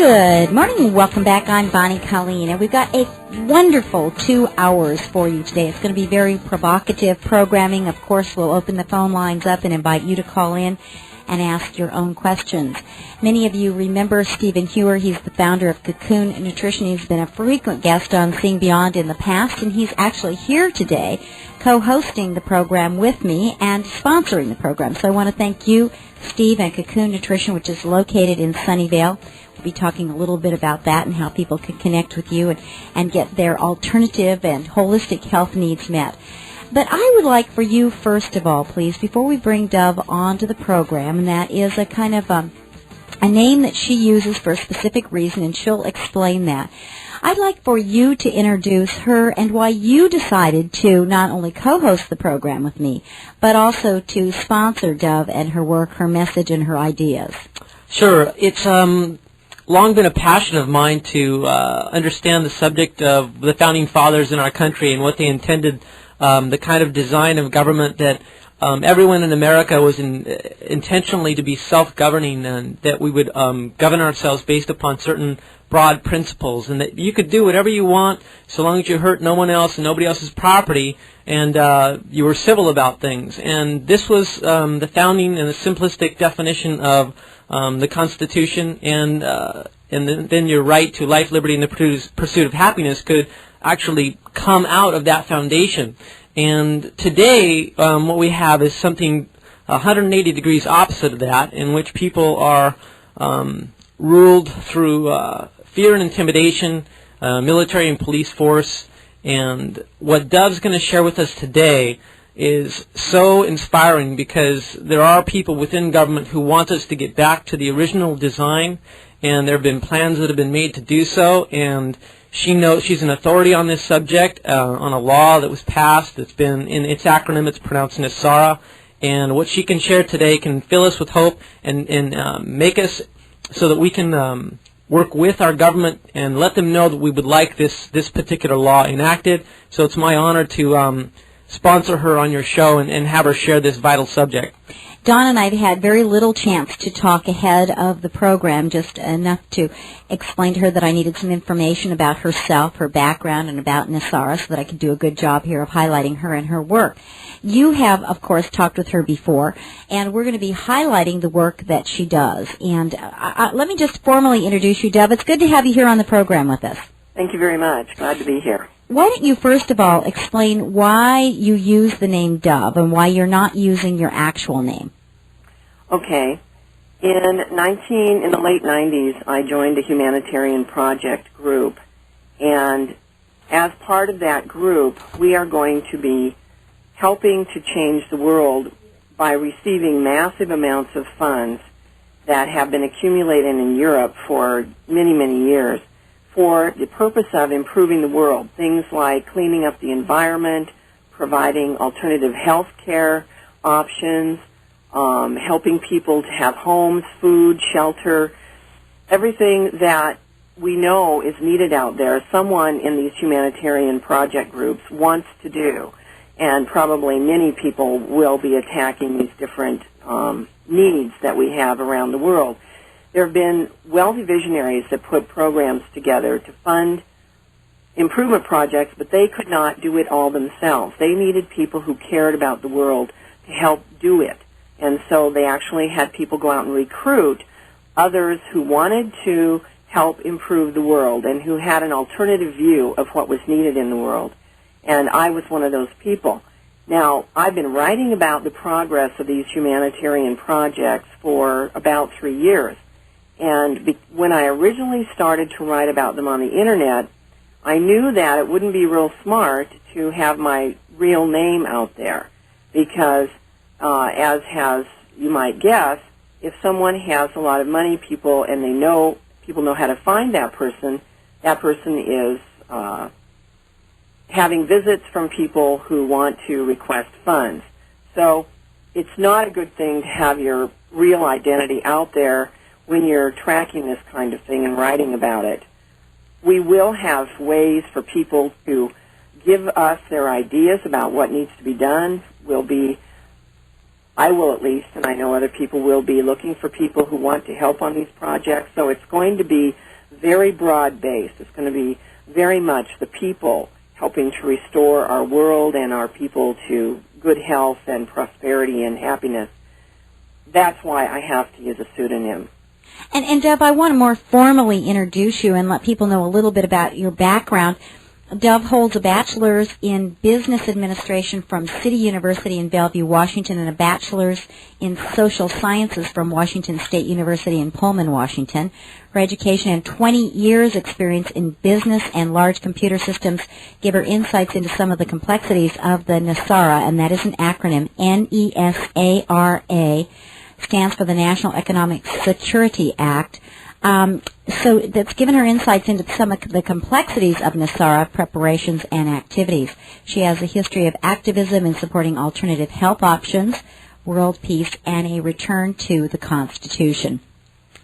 Good morning and welcome back. I'm Bonnie Colleen, and we've got a wonderful 2 hours for you today. It's going to be very provocative programming. Of course, we'll open the phone lines up and invite you to call in and ask your own questions. Many of you remember Stephen Hewer. He's the founder of Cocoon Nutrition. He's been a frequent guest on Seeing Beyond in the past, and he's actually here today co-hosting the program with me and sponsoring the program. So I want to thank you, Steve, and Cocoon Nutrition, which is located in Sunnyvale. We'll be talking a little bit about that and how people can connect with you and get their alternative and holistic health needs met. But I would like for you, first of all, please, before we bring Dove onto the program, and that is a kind of a name that she uses for a specific reason, and she'll explain that. I'd like for you to introduce her and why you decided to not only co-host the program with me, but also to sponsor Dove and her work, her message, and her ideas. Sure. It's long been a passion of mine to understand the subject of the Founding Fathers in our country and what they intended, the kind of design of government that everyone in America was intentionally to be self-governing, and that we would govern ourselves based upon certain broad principles, and that you could do whatever you want so long as you hurt no one else and nobody else's property, and you were civil about things. And this was the founding and the simplistic definition of the Constitution, and then your right to life, liberty, and the pursuit of happiness could actually come out of that foundation. And today, what we have is something 180 degrees opposite of that, in which people are ruled through fear and intimidation, military and police force. And what Dove's going to share with us today is so inspiring, because there are people within government who want us to get back to the original design, and there have been plans that have been made to do so, and she knows she's an authority on this subject, on a law that was passed. It's been, in its acronym, it's pronounced NESARA, and what she can share today can fill us with hope and make us so that we can work with our government and let them know that we would like this particular law enacted. So it's my honor to sponsor her on your show and have her share this vital subject. Don and I have had very little chance to talk ahead of the program, just enough to explain to her that I needed some information about herself, her background, and about NESARA, so that I could do a good job here of highlighting her and her work. You have, of course, talked with her before, and we're going to be highlighting the work that she does. And let me just formally introduce you, Dove. It's good to have you here on the program with us. Thank you very much. Glad to be here. Why don't you first of all explain why you use the name Dove and why you're not using your actual name? Okay. In the late 90s, I joined a humanitarian project group, and as part of that group, we are going to be helping to change the world by receiving massive amounts of funds that have been accumulated in Europe for many, many years, for the purpose of improving the world, things like cleaning up the environment, providing alternative health care options, helping people to have homes, food, shelter, everything that we know is needed out there, someone in these humanitarian project groups wants to do. And probably many people will be attacking these different needs that we have around the world. There have been wealthy visionaries that put programs together to fund improvement projects, but they could not do it all themselves. They needed people who cared about the world to help do it. And so they actually had people go out and recruit others who wanted to help improve the world and who had an alternative view of what was needed in the world. And I was one of those people. Now, I've been writing about the progress of these humanitarian projects for about 3 years. And when I originally started to write about them on the Internet, I knew that it wouldn't be real smart to have my real name out there, because as you might guess, if someone has a lot of money, people know how to find that person is having visits from people who want to request funds. So it's not a good thing to have your real identity out there when you're tracking this kind of thing and writing about it. We will have ways for people to give us their ideas about what needs to be done. I will at least, and I know other people will be, looking for people who want to help on these projects. So it's going to be very broad-based. It's going to be very much the people helping to restore our world and our people to good health and prosperity and happiness. That's why I have to use a pseudonym. And Deb, I want to more formally introduce you and let people know a little bit about your background. Dove holds a bachelor's in business administration from City University in Bellevue, Washington, and a bachelor's in social sciences from Washington State University in Pullman, Washington. Her education and 20 years experience in business and large computer systems give her insights into some of the complexities of the NESARA, and that is an acronym, NESARA, stands for the National Economic Security Act. So that's given her insights into some of the complexities of NESARA preparations and activities. She has a history of activism in supporting alternative health options, world peace, and a return to the Constitution.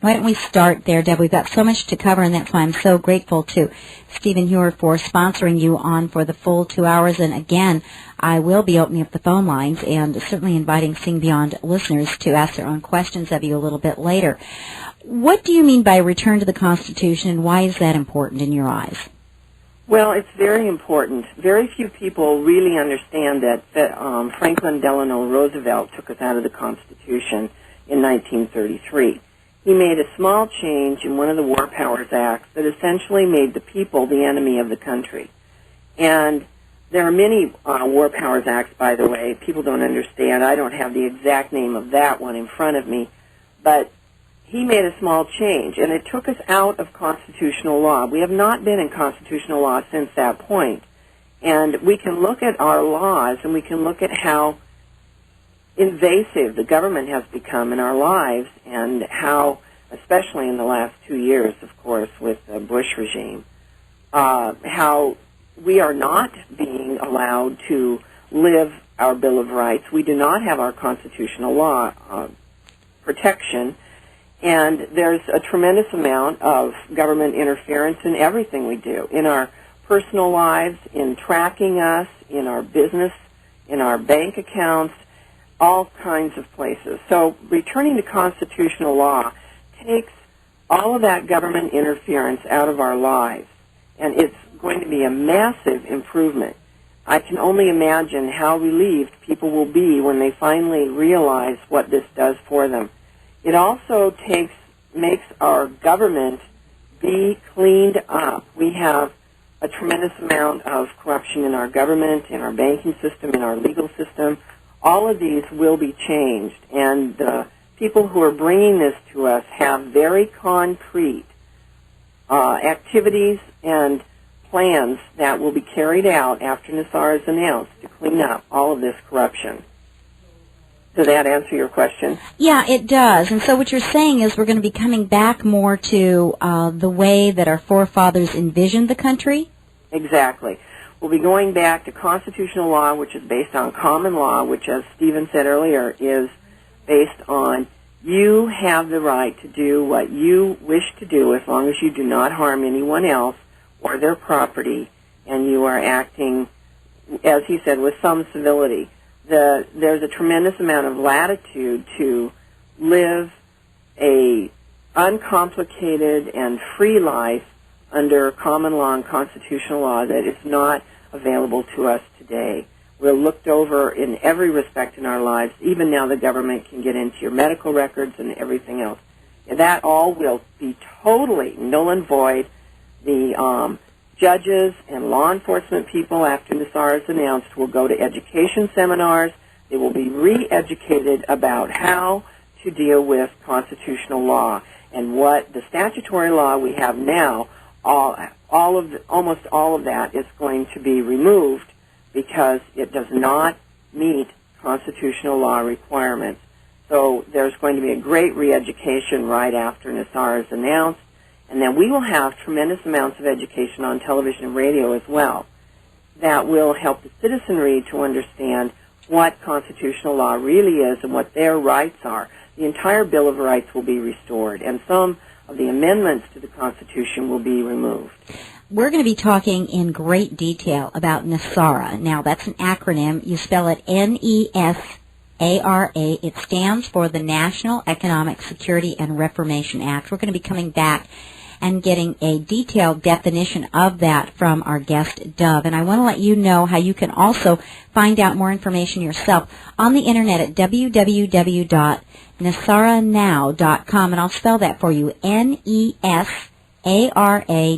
Why don't we start there, Deb? We've got so much to cover, and that's why I'm so grateful to Stephen Hewer for sponsoring you on for the full 2 hours. And again, I will be opening up the phone lines and certainly inviting Seeing Beyond listeners to ask their own questions of you a little bit later. What do you mean by return to the Constitution, and why is that important in your eyes? Well, it's very important. Very few people really understand that Franklin Delano Roosevelt took us out of the Constitution in 1933. He made a small change in one of the War Powers Acts that essentially made the people the enemy of the country. And there are many War Powers Acts, by the way. People don't understand. I don't have the exact name of that one in front of me. But he made a small change, and it took us out of constitutional law. We have not been in constitutional law since that point. And we can look at our laws, and we can look at how invasive the government has become in our lives, and how, especially in the last 2 years, of course, with the Bush regime, how we are not being allowed to live our Bill of Rights. We do not have our constitutional law protection. And there's a tremendous amount of government interference in everything we do, in our personal lives, in tracking us, in our business, in our bank accounts, all kinds of places. So returning to constitutional law takes all of that government interference out of our lives, and it's going to be a massive improvement. I can only imagine how relieved people will be when they finally realize what this does for them. It also makes our government be cleaned up. We have a tremendous amount of corruption in our government, in our banking system, in our legal system. All of these will be changed, and the people who are bringing this to us have very concrete activities and plans that will be carried out after NESARA is announced to clean up all of this corruption. Does that answer your question? Yeah, it does. And so what you're saying is we're going to be coming back more to the way that our forefathers envisioned the country? Exactly. We'll be going back to constitutional law, which is based on common law, which, as Stephen said earlier, is based on you have the right to do what you wish to do as long as you do not harm anyone else or their property, and you are acting, as he said, with some civility. There's a tremendous amount of latitude to live a uncomplicated and free life under common law and constitutional law that is not available to us today. We're looked over in every respect in our lives. Even now the government can get into your medical records and everything else. And that all will be totally null and void. The judges and law enforcement people, after NESARA is announced, will go to education seminars. They will be re-educated about how to deal with constitutional law. And what the statutory law we have now, almost all of that is going to be removed because it does not meet constitutional law requirements. So there's going to be a great re-education right after NESARA is announced. And then we will have tremendous amounts of education on television and radio as well that will help the citizenry to understand what constitutional law really is and what their rights are. The entire Bill of Rights will be restored, and some of the amendments to the Constitution will be removed. We're going to be talking in great detail about NESARA. Now, that's an acronym. You spell it NESARA. It stands for the National Economic Security and Reformation Act. We're going to be coming back and getting a detailed definition of that from our guest, Dove. And I want to let you know how you can also find out more information yourself on the Internet at www.nesaranow.com, and I'll spell that for you, NESARA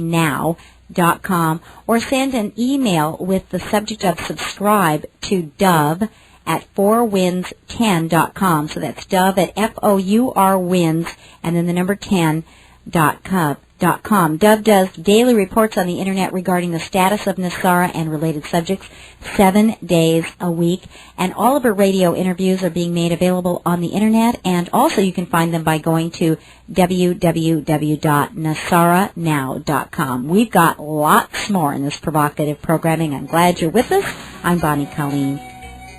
now.com, or send an email with the subject of subscribe to Dove at 4winds10.com. So that's Dove at FOUR wins and then the number 10.com. Dove does daily reports on the Internet regarding the status of NESARA and related subjects 7 days a week. And all of her radio interviews are being made available on the Internet, and also you can find them by going to www.nesaranow.com. We've got lots more in this provocative programming. I'm glad you're with us. I'm Bonnie Colleen,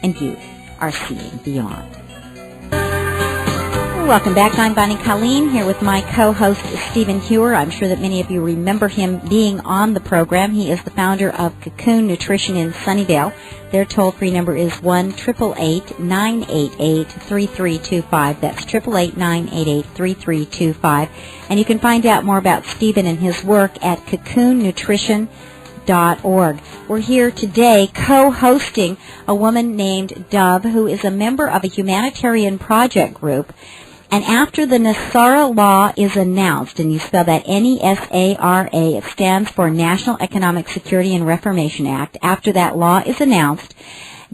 and you are seeing beyond. Welcome back. I'm Bonnie Colleen here with my co-host Stephen Hewer. I'm sure that many of you remember him being on the program. He is the founder of Cocoon Nutrition in Sunnyvale. Their toll-free number is 1-888-988-3325. That's 888-988-3325. And you can find out more about Stephen and his work at cocoonnutrition.org. We're here today co-hosting a woman named Dove, who is a member of a humanitarian project group. And after the NESARA law is announced, and you spell that NESARA, it stands for National Economic Security and Reformation Act. After that law is announced,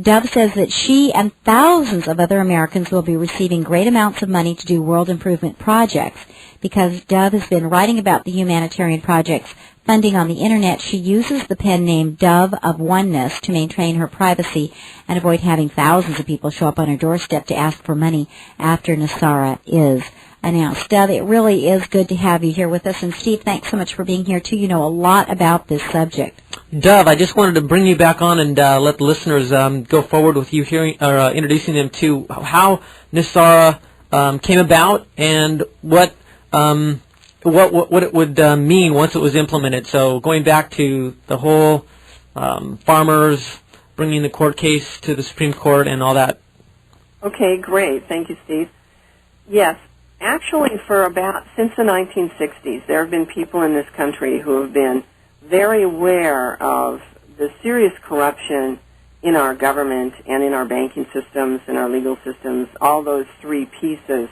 Dove says that she and thousands of other Americans will be receiving great amounts of money to do world improvement projects. Because Dove has been writing about the humanitarian projects funding on the Internet, she uses the pen name Dove of Oneness to maintain her privacy and avoid having thousands of people show up on her doorstep to ask for money after NESARA is announced. Dove, it really is good to have you here with us. And Steve, thanks so much for being here, too. You know a lot about this subject. Dove, I just wanted to bring you back on and let the listeners go forward with you hearing or introducing them to how NESARA came about and what it would mean once it was implemented. So going back to the whole farmers bringing the court case to the Supreme Court and all that. Okay, great. Thank you, Steve. Yes, actually since the 1960s, there have been people in this country who have been very aware of the serious corruption in our government and in our banking systems and our legal systems, all those three pieces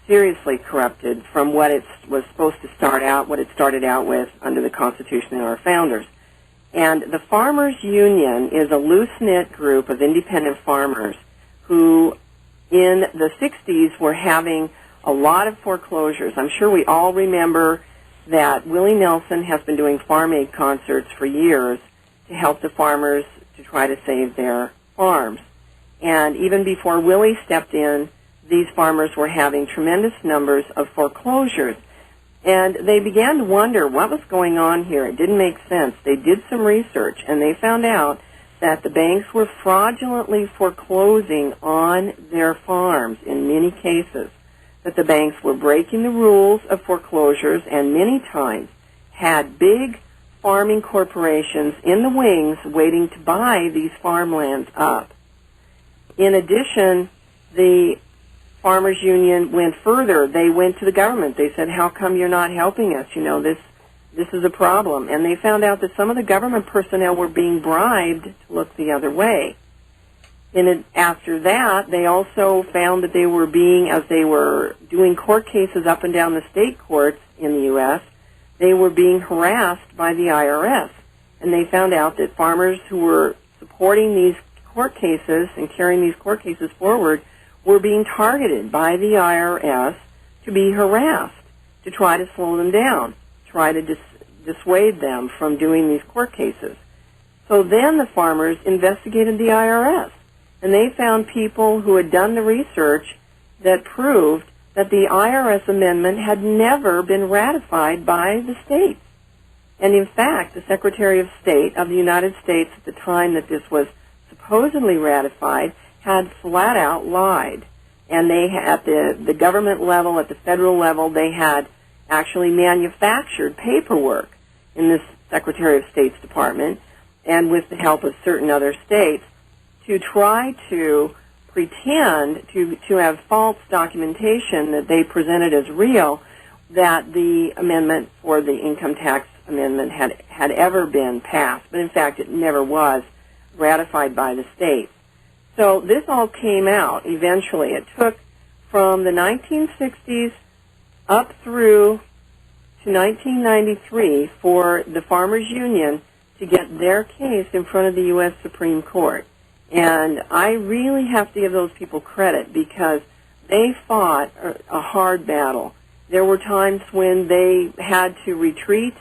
seriously corrupted from what it was supposed to start out, what it started out with under the Constitution and our founders. And the Farmers Union is a loose-knit group of independent farmers who in the 60s were having a lot of foreclosures. I'm sure we all remember that Willie Nelson has been doing Farm Aid concerts for years to help the farmers to try to save their farms. And even before Willie stepped in, these farmers were having tremendous numbers of foreclosures. And they began to wonder what was going on here. It didn't make sense. They did some research, and they found out that the banks were fraudulently foreclosing on their farms in many cases, that the banks were breaking the rules of foreclosures and many times had big farming corporations in the wings waiting to buy these farmlands up. In addition, the Farmers Union went further. They went to the government. They said, how come you're not helping us? You know, this is a problem. And they found out that some of the government personnel were being bribed to look the other way. After that, they also found that they were being, as they were doing court cases up and down the state courts in the U.S., they were being harassed by the IRS. And they found out that farmers who were supporting these court cases and carrying these court cases forward were being targeted by the IRS to be harassed, to try to slow them down, try to dissuade them from doing these court cases. So then the farmers investigated the IRS, and they found people who had done the research that proved that the IRS amendment had never been ratified by the states. And in fact, the Secretary of State of the United States at the time that this was supposedly ratified had flat out lied. And they had, at the government level, at the federal level, they had actually manufactured paperwork in this Secretary of State's department, and with the help of certain other states, to try to pretend to have false documentation that they presented as real, that the amendment for the income tax amendment had ever been passed, but in fact it never was ratified by the states. So this all came out eventually. It took from the 1960s up through to 1993 for the Farmers Union to get their case in front of the U.S. Supreme Court. And I really have to give those people credit because they fought a hard battle. There were times when they had to retreat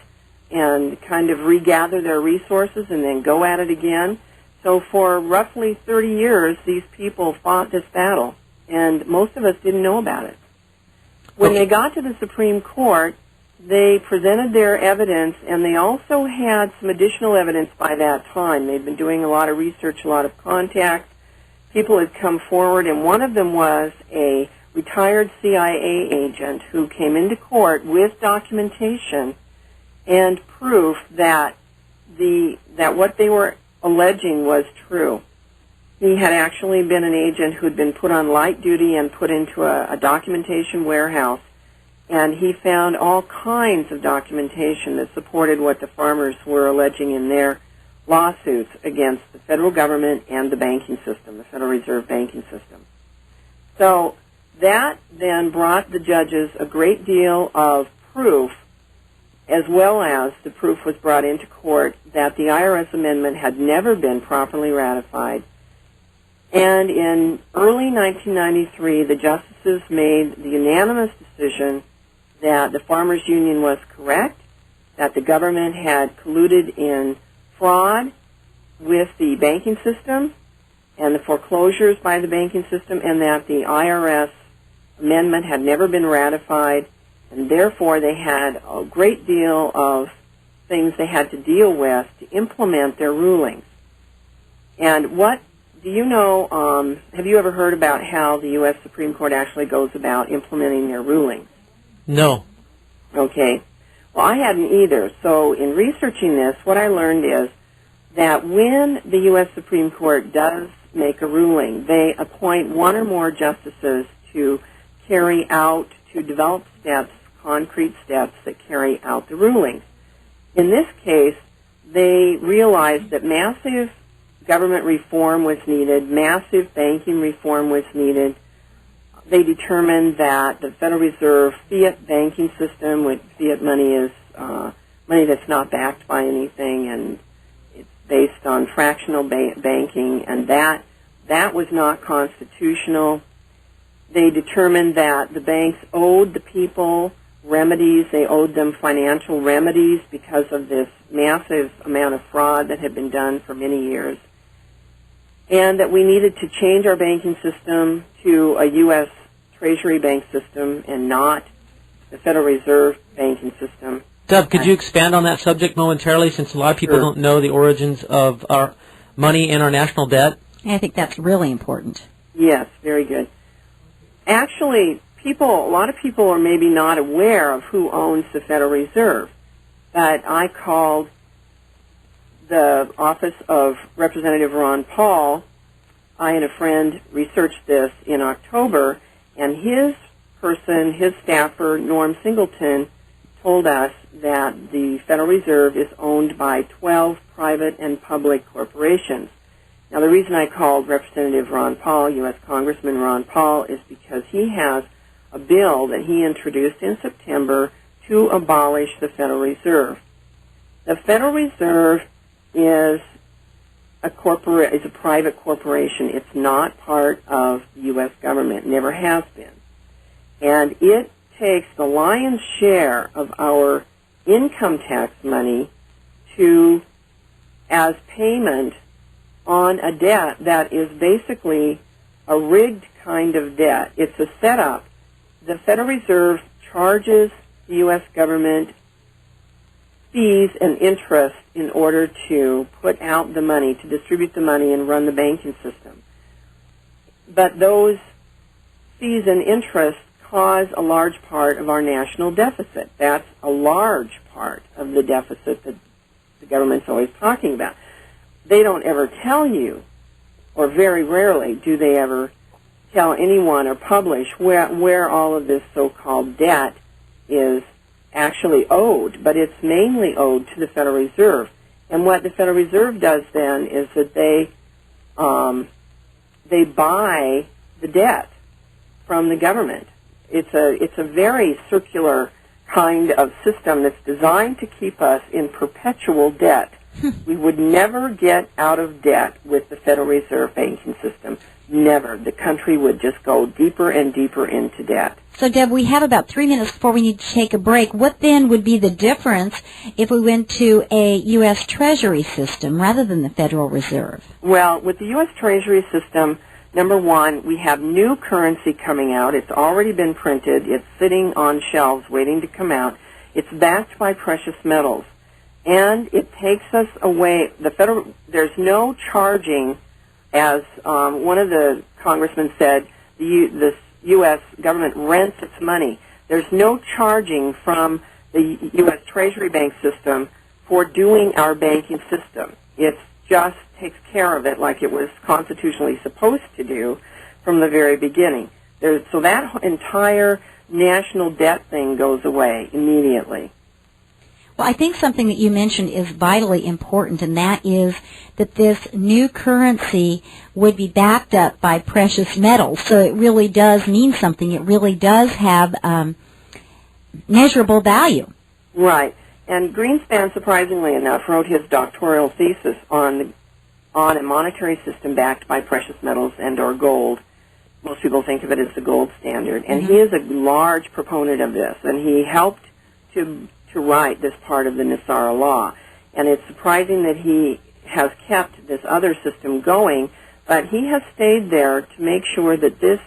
and kind of regather their resources and then go at it again. So for roughly 30 years, these people fought this battle, and most of us didn't know about it. When they got to the Supreme Court, they presented their evidence, and they also had some additional evidence by that time. They'd been doing a lot of research, a lot of contacts. People had come forward, and one of them was a retired CIA agent who came into court with documentation and proof that what they were alleging was true. He had actually been an agent who'd been put on light duty and put into a documentation warehouse, and he found all kinds of documentation that supported what the farmers were alleging in their lawsuits against the federal government and the banking system, the Federal Reserve banking system. So that then brought the judges a great deal of proof, as well as the proof was brought into court that the IRS amendment had never been properly ratified. And in early 1993, the justices made the unanimous decision that the Farmers Union was correct, that the government had colluded in fraud with the banking system and the foreclosures by the banking system, and that the IRS amendment had never been ratified, and therefore they had a great deal of things they had to deal with to implement their rulings. And what do you know, have you ever heard about how the U.S. Supreme Court actually goes about implementing their rulings? No. Okay. Well, I hadn't either. So in researching this, what I learned is that when the U.S. Supreme Court does make a ruling, they appoint one or more justices to carry out, to develop steps, concrete steps that carry out the rulings. In this case, they realized that massive government reform was needed, massive banking reform was needed. They determined that the Federal Reserve fiat banking system, which fiat money is money that's not backed by anything, and it's based on fractional banking, and that was not constitutional. They determined that the banks owed the people remedies. They owed them financial remedies because of this massive amount of fraud that had been done for many years, and that we needed to change our banking system to a U.S. Treasury bank system and not the Federal Reserve banking system. Deb, could you expand on that subject momentarily, since a lot of people don't know the origins of our money and our national debt? I think that's really important. Yes, very good. Actually, a lot of people are maybe not aware of who owns the Federal Reserve, but I called the office of Representative Ron Paul. I and a friend researched this in October, and his staffer, Norm Singleton, told us that the Federal Reserve is owned by 12 private and public corporations. Now, the reason I called Representative Ron Paul, U.S. Congressman Ron Paul, is because he has a bill that he introduced in September to abolish the Federal Reserve. The Federal Reserve is a private corporation. It's not part of the U.S. government. It never has been. And it takes the lion's share of our income tax money as payment on a debt that is basically a rigged kind of debt. It's a setup. The Federal Reserve charges the U.S. government fees and interest in order to put out the money, to distribute the money and run the banking system. But those fees and interest cause a large part of our national deficit. That's a large part of the deficit that the government's always talking about. They don't ever tell you, or very rarely do they ever tell anyone or publish where all of this so-called debt is actually owed, but it's mainly owed to the Federal Reserve. And what the Federal Reserve does then is that they buy the debt from the government. It's a very circular kind of system that's designed to keep us in perpetual debt. We would never get out of debt with the Federal Reserve banking system. Never. The country would just go deeper and deeper into debt. So, Deb, we have about 3 minutes before we need to take a break. What then would be the difference if we went to a U.S. Treasury system rather than the Federal Reserve? Well, with the U.S. Treasury system, number one, we have new currency coming out. It's already been printed. It's sitting on shelves waiting to come out. It's backed by precious metals. And it takes us away. There's no charging, as one of the congressmen said, the U.S. government rents its money. There's no charging from the U.S. Treasury bank system for doing our banking system. It just takes care of it like it was constitutionally supposed to do from the very beginning. So that entire national debt thing goes away immediately. Well, I think something that you mentioned is vitally important, and that is that this new currency would be backed up by precious metals. So it really does mean something. It really does have measurable value. Right. And Greenspan, surprisingly enough, wrote his doctoral thesis on a monetary system backed by precious metals and or gold. Most people think of it as the gold standard. And he is a large proponent of this, and he helped to write this part of the NESARA law. And it's surprising that he has kept this other system going, but he has stayed there to make sure that this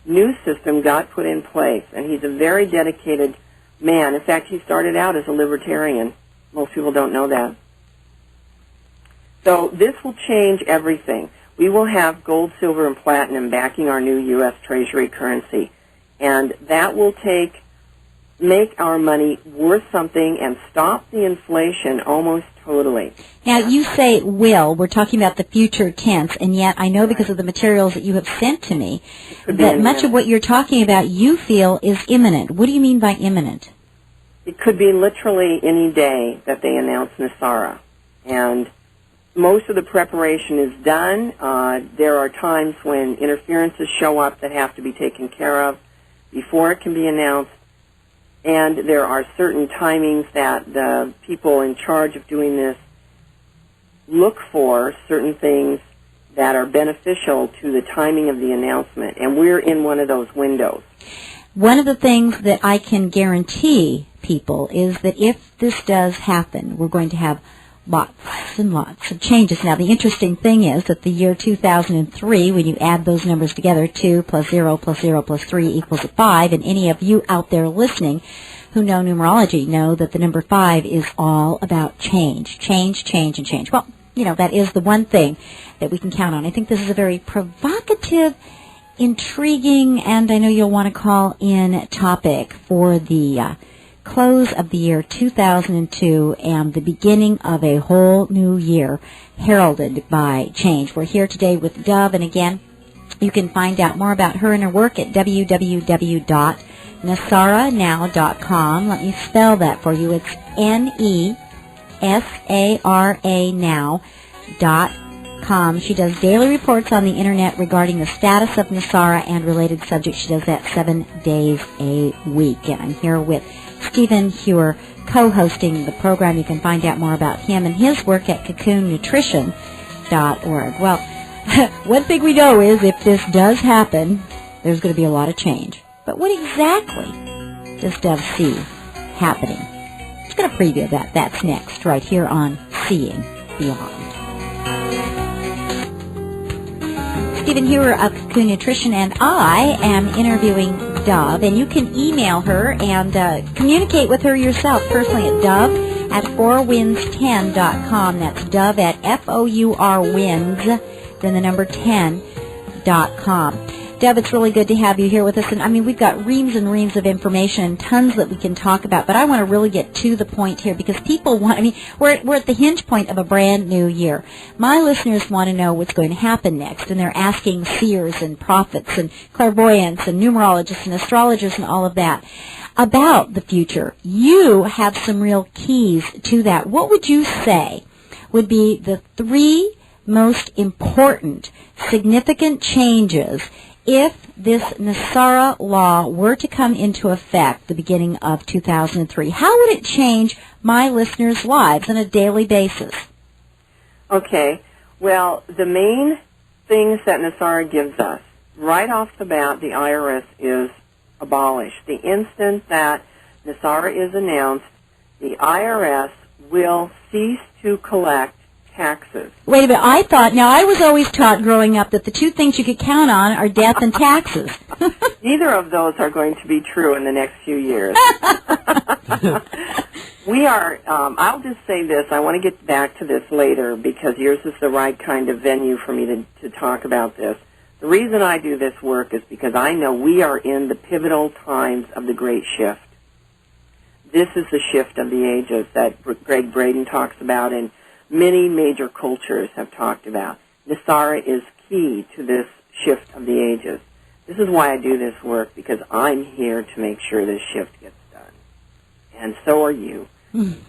new system got put in place. And he's a very dedicated man. In fact, he started out as a libertarian. Most people don't know that. So this will change everything. We will have gold, silver, and platinum backing our new U.S. Treasury currency. And that will make our money worth something and stop the inflation almost totally. Now, you say will. We're talking about the future tense, and yet I know because of the materials that you have sent to me that much of what you're talking about you feel is imminent. What do you mean by imminent? It could be literally any day that they announce NESARA. And most of the preparation is done. There are times when interferences show up that have to be taken care of before it can be announced. And there are certain timings that the people in charge of doing this look for, certain things that are beneficial to the timing of the announcement. And we're in one of those windows. One of the things that I can guarantee people is that if this does happen, we're going to have lots and lots of changes. Now, the interesting thing is that the year 2003, when you add those numbers together, 2 plus 0 plus 0 plus 3 equals 5, and any of you out there listening who know numerology know that the number 5 is all about change, change, change, and change. Well, you know, that is the one thing that we can count on. I think this is a very provocative, intriguing, and I know you'll want to call in topic for the close of the year 2002 and the beginning of a whole new year heralded by change. We're here today with Dove, and again, you can find out more about her and her work at www.nesaranow.com. Let me spell that for you. It's NESARA now.com. She does daily reports on the Internet regarding the status of NESARA and related subjects. She does that 7 days a week. And I'm here with Stephen Hewer, co-hosting the program. You can find out more about him and his work at cocoonnutrition.org. Well, one thing we know is if this does happen, there's going to be a lot of change. But what exactly does Dove see happening? It's going to preview that. That's next, right here on Seeing Beyond. Stephen Hewer of Cocoon Nutrition, and I am interviewing Dove, and you can email her and communicate with her yourself personally at dove@fourwinds10.com. That's dove at fourwinds, then the number 10.com. Deb, it's really good to have you here with us. And, I mean, we've got reams and reams of information and tons that we can talk about. But I want to really get to the point here because people want, I mean, we're at the hinge point of a brand new year. My listeners want to know what's going to happen next. And they're asking seers and prophets and clairvoyants and numerologists and astrologers and all of that. about the future. You have some real keys to that. What would you say would be the 3 most important, significant changes if this NESARA law were to come into effect the beginning of 2003? How would it change my listeners' lives on a daily basis? Okay. Well, the main things that NESARA gives us, right off the bat, the IRS is abolished. The instant that NESARA is announced, the IRS will cease to collect taxes. Wait a minute, I was always taught growing up that the 2 things you could count on are death and taxes. Neither of those are going to be true in the next few years. We are, I'll just say this, I want to get back to this later because yours is the right kind of venue for me to talk about this. The reason I do this work is because I know we are in the pivotal times of the Great Shift. This is the shift of the ages that Greg Braden talks about and many major cultures have talked about. NESARA is key to this shift of the ages. This is why I do this work, because I'm here to make sure this shift gets done. And so are you.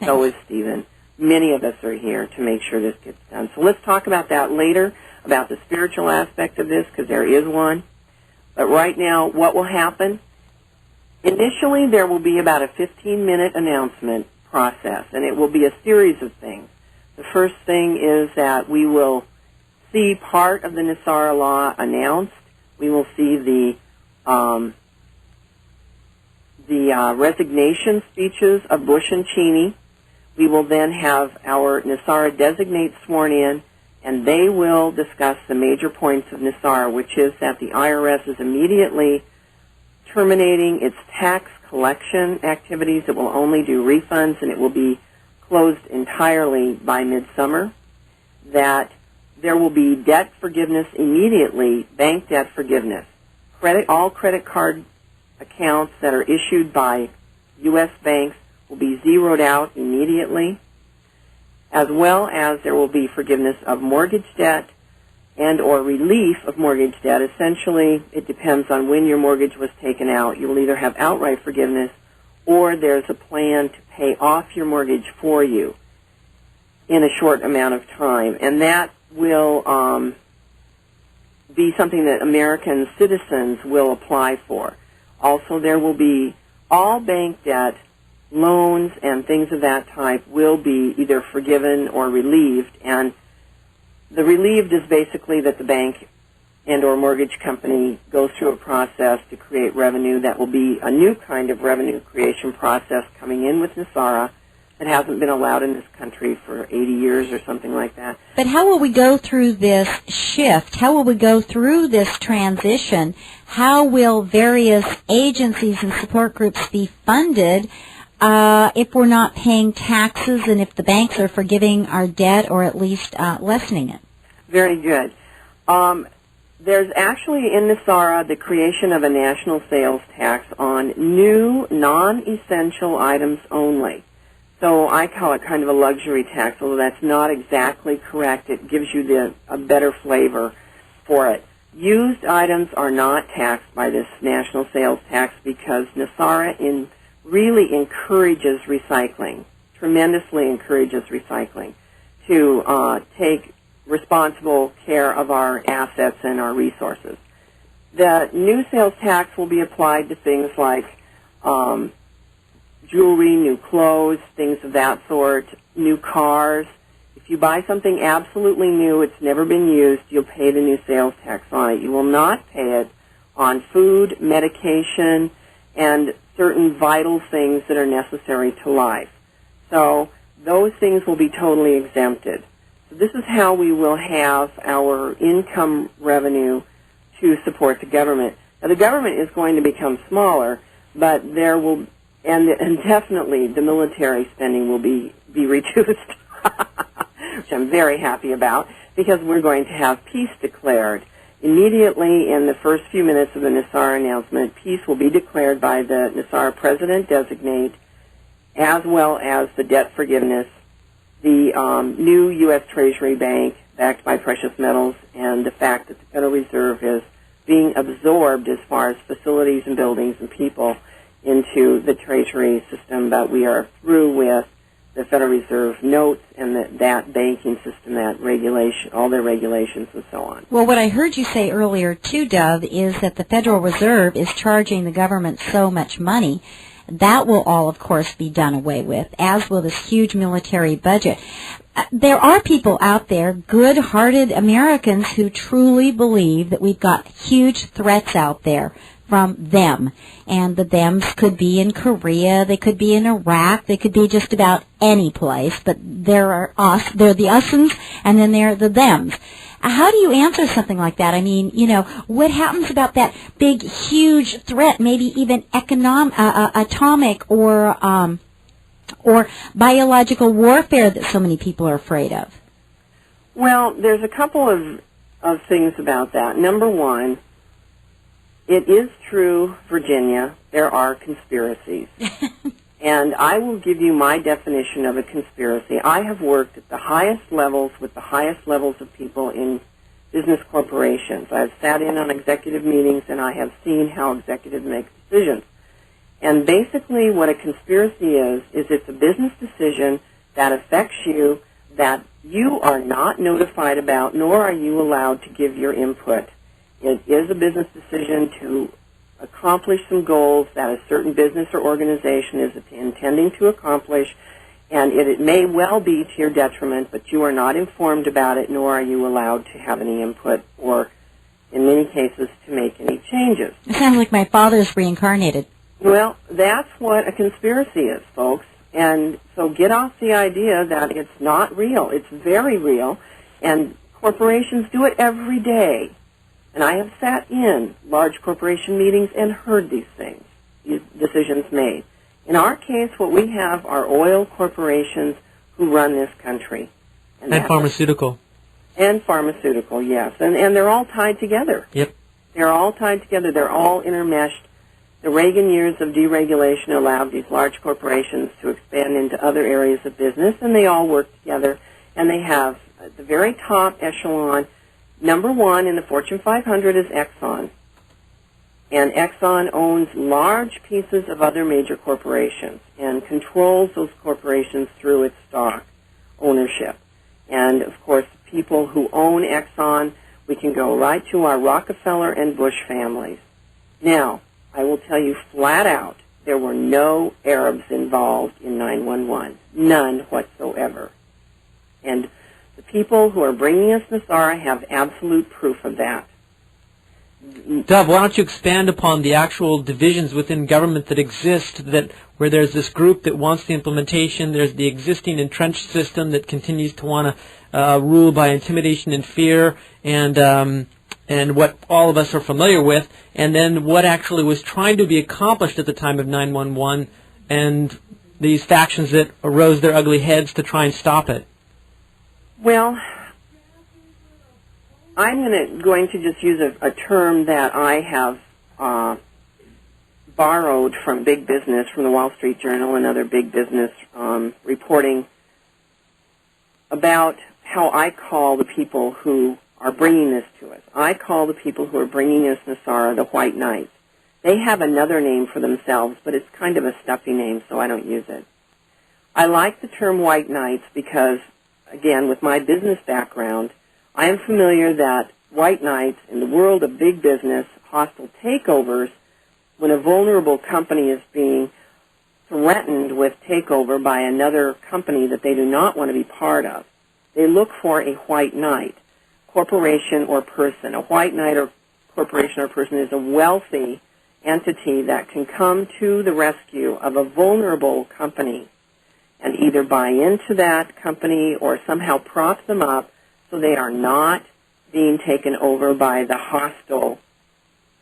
So is Stephen. Many of us are here to make sure this gets done. So let's talk about that later, about the spiritual aspect of this, because there is one. But right now, what will happen? Initially, there will be about a 15-minute announcement process, and it will be a series of things. The first thing is that we will see part of the NESARA law announced. We will see the resignation speeches of Bush and Cheney. We will then have our NESARA designates sworn in, and they will discuss the major points of NESARA, which is that the IRS is immediately terminating its tax collection activities. It will only do refunds, and it will be closed entirely by midsummer. That there will be debt forgiveness immediately, bank debt forgiveness. All credit card accounts that are issued by U.S. banks will be zeroed out immediately, as well as there will be forgiveness of mortgage debt and or relief of mortgage debt. Essentially, it depends on when your mortgage was taken out. You'll either have outright forgiveness or there's a plan to pay off your mortgage for you in a short amount of time. And that will be something that American citizens will apply for. Also, there will be all bank debt, loans, and things of that type will be either forgiven or relieved. And the relieved is basically that the bank and or mortgage company goes through a process to create revenue that will be a new kind of revenue creation process coming in with NESARA that hasn't been allowed in this country for 80 years or something like that. But how will we go through this shift? How will we go through this transition? How will various agencies and support groups be funded if we're not paying taxes and if the banks are forgiving our debt or at least lessening it? Very good. There's actually in NESARA the creation of a national sales tax on new non-essential items only. So I call it kind of a luxury tax, although that's not exactly correct. It gives you a better flavor for it. Used items are not taxed by this national sales tax because NESARA really encourages recycling, tremendously encourages recycling, to take responsible care of our assets and our resources. The new sales tax will be applied to things like jewelry, new clothes, things of that sort, new cars. If you buy something absolutely new, it's never been used, you'll pay the new sales tax on it. You will not pay it on food, medication, and certain vital things that are necessary to life. So those things will be totally exempted. So this is how we will have our income revenue to support the government. Now, the government is going to become smaller, but there will, and definitely the military spending will be reduced, which I'm very happy about, because we're going to have peace declared. Immediately in the first few minutes of the NESARA announcement, peace will be declared by the NESARA president-designate, as well as the debt forgiveness, the new U.S. Treasury bank backed by precious metals, and the fact that the Federal Reserve is being absorbed as far as facilities and buildings and people into the Treasury system, but we are through with the Federal Reserve notes and that banking system, that regulation, all their regulations and so on. Well, what I heard you say earlier, too, Dove, is that the Federal Reserve is charging the government so much money. That will all, of course, be done away with, as will this huge military budget. There are people out there, good-hearted Americans, who truly believe that we've got huge threats out there from them. And the thems could be in Korea, they could be in Iraq, they could be just about any place, but there are us, they're the us'ns, and then there are the thems. How do you answer something like that? I mean, what happens about that big, huge threat, maybe even atomic or biological warfare that so many people are afraid of? Well, there's a couple of things about that. Number one, it is true, Virginia, there are conspiracies. And I will give you my definition of a conspiracy. I have worked at the highest levels with the highest levels of people in business corporations. I've sat in on executive meetings, and I have seen how executives make decisions. And basically what a conspiracy is it's a business decision that affects you that you are not notified about, nor are you allowed to give your input. It is a business decision to accomplish some goals that a certain business or organization is intending to accomplish, and it may well be to your detriment, but you are not informed about it, nor are you allowed to have any input or, in many cases, to make any changes. It sounds like my father's reincarnated. Well, that's what a conspiracy is, folks. And so get off the idea that it's not real. It's very real, and corporations do it every day. And I have sat in large corporation meetings and heard these things, these decisions made. In our case, what we have are oil corporations who run this country. And pharmaceutical. And pharmaceutical, yes. And they're all tied together. Yep. They're all tied together. They're all intermeshed. The Reagan years of deregulation allowed these large corporations to expand into other areas of business, and they all work together. And they have, at the very top echelon, number one in the Fortune 500 is Exxon. And Exxon owns large pieces of other major corporations and controls those corporations through its stock ownership. And, of course, people who own Exxon, we can go right to our Rockefeller and Bush families. Now, I will tell you flat out, there were no Arabs involved in 9/11. None whatsoever. And the people who are bringing us NESARA have absolute proof of that. Dove, why don't you expand upon the actual divisions within government that exist, that where there's this group that wants the implementation, there's the existing entrenched system that continues to want to rule by intimidation and fear, and what all of us are familiar with, and then what actually was trying to be accomplished at the time of 9/11, and these factions that arose their ugly heads to try and stop it. Well, I'm going to just use a term that I have borrowed from big business, from the Wall Street Journal and other big business reporting about how I call the people who are bringing this to us. I call the people who are bringing us NESARA the White Knights. They have another name for themselves, but it's kind of a stuffy name, so I don't use it. I like the term White Knights because, again, with my business background, I am familiar that White Knights in the world of big business, hostile takeovers, when a vulnerable company is being threatened with takeover by another company that they do not want to be part of, they look for a White Knight, corporation or person. A White Knight or corporation or person is a wealthy entity that can come to the rescue of a vulnerable company and either buy into that company or somehow prop them up so they are not being taken over by the hostile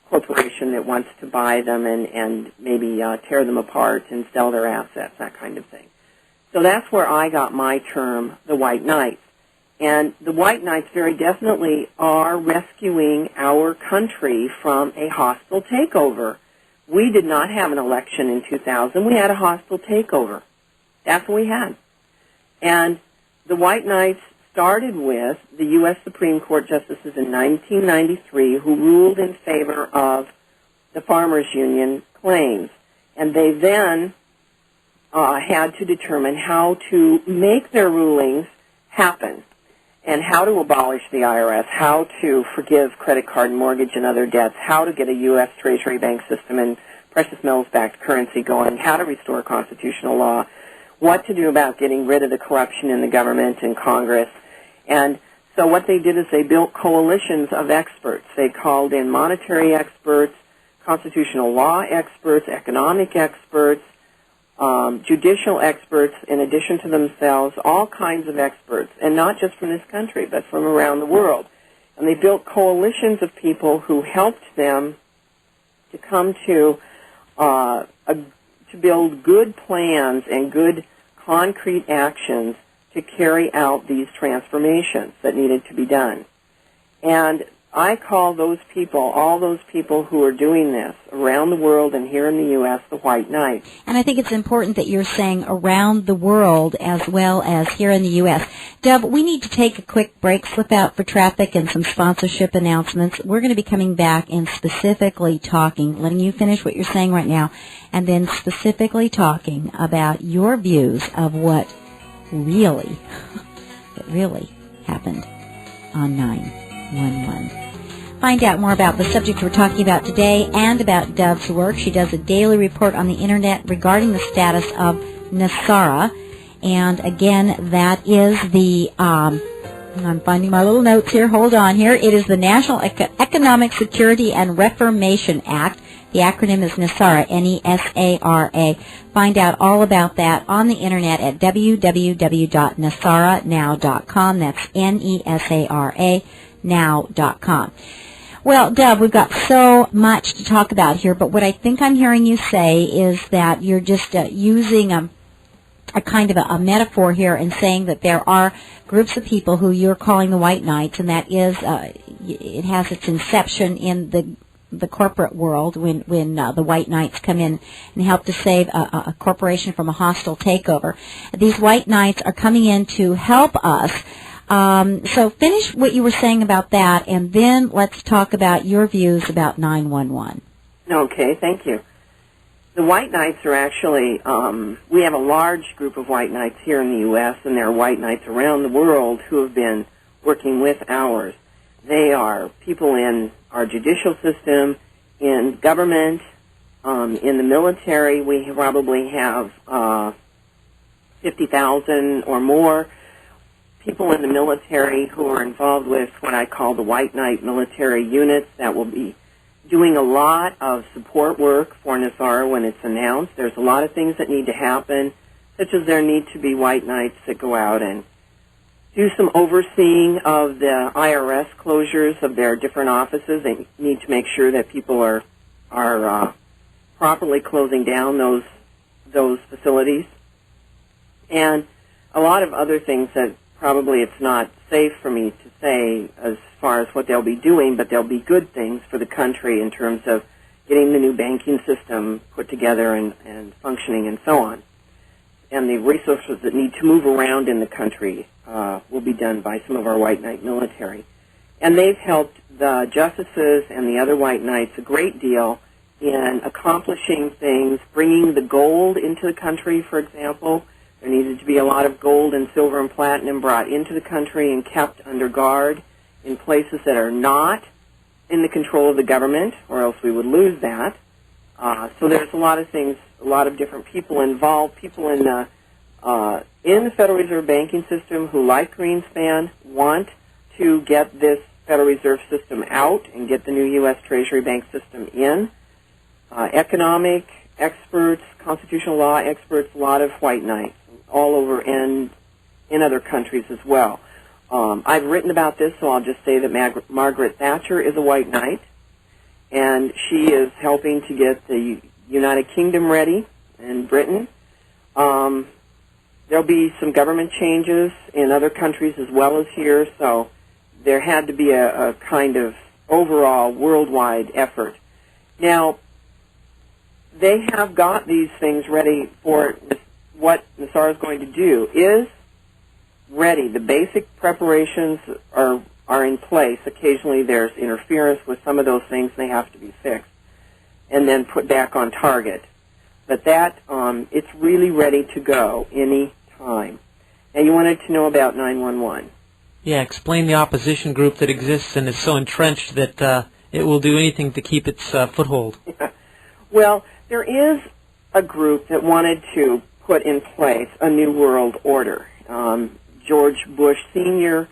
corporation that wants to buy them and maybe tear them apart and sell their assets, that kind of thing. So that's where I got my term, the White Knights. And the White Knights very definitely are rescuing our country from a hostile takeover. We did not have an election in 2000. We had a hostile takeover. That's what we had. And the White Knights started with the U.S. Supreme Court justices in 1993 who ruled in favor of the Farmers Union claims. And they then had to determine how to make their rulings happen and how to abolish the IRS, how to forgive credit card, mortgage, and other debts, how to get a U.S. Treasury bank system and precious metals-backed currency going, how to restore constitutional law, what to do about getting rid of the corruption in the government and Congress. And so what they did is they built coalitions of experts. They called in monetary experts, constitutional law experts, economic experts, judicial experts in addition to themselves, all kinds of experts, and not just from this country, but from around the world. And they built coalitions of people who helped them to come to build good plans and good concrete actions to carry out these transformations that needed to be done. And I call those people, all those people who are doing this around the world and here in the U.S., the White Knights. And I think it's important that you're saying around the world as well as here in the U.S. Deb, we need to take a quick break, slip out for traffic and some sponsorship announcements. We're going to be coming back and specifically talking, letting you finish what you're saying right now, and then specifically talking about your views of what really happened on 9/11. Find out more about the subject we're talking about today and about Deb's work. She does a daily report on the Internet regarding the status of NESARA. And again, that is the, I'm finding my little notes here. Hold on here. It is the National Economic Security and Reformation Act. The acronym is NESARA, N-E-S-A-R-A. Find out all about that on the Internet at www.nesaranow.com. That's N-E-S-A-R-A now.com. Well, Deb, we've got so much to talk about here, but what I think I'm hearing you say is that you're just using a kind of a metaphor here and saying that there are groups of people who you're calling the White Knights, and that is, it has its inception in the corporate world when the White Knights come in and help to save a corporation from a hostile takeover. These White Knights are coming in to help us. So finish what you were saying about that, and then let's talk about your views about 9/11. Okay, thank you. The White Knights are actually, we have a large group of White Knights here in the U.S., and there are White Knights around the world who have been working with ours. They are people in our judicial system, in government, in the military. We probably have 50,000 or more people in the military who are involved with what I call the White Knight military units that will be doing a lot of support work for NESARA when it's announced. There's a lot of things that need to happen, such as there need to be White Knights that go out and do some overseeing of the IRS closures of their different offices. They need to make sure that people are properly closing down those facilities. And a lot of other things that probably it's not safe for me to say as far as what they'll be doing, but they'll be good things for the country in terms of getting the new banking system put together and functioning and so on. And the resources that need to move around in the country will be done by some of our White Knight military. And they've helped the justices and the other White Knights a great deal in accomplishing things, bringing the gold into the country, for example. There needed to be a lot of gold and silver and platinum brought into the country and kept under guard in places that are not in the control of the government, or else we would lose that. So there's a lot of things, a lot of different people involved, people in the Federal Reserve banking system who, like Greenspan, want to get this Federal Reserve system out and get the new U.S. Treasury bank system in. Economic experts, constitutional law experts, a lot of White Knights all over and in other countries as well. I've written about this, so I'll just say that Margaret Thatcher is a White Knight, and she is helping to get the United Kingdom ready in Britain. There'll be some government changes in other countries as well as here, so there had to be a kind of overall worldwide effort. Now, they have got these things ready for what NESARA is going to do is ready. The basic preparations are in place. Occasionally there's interference with some of those things. They have to be fixed and then put back on target. But that, it's really ready to go any time. Now, you wanted to know about 911. Yeah, explain the opposition group that exists and is so entrenched that it will do anything to keep its foothold. Well, there is a group that wanted to put in place a new world order. George Bush Sr.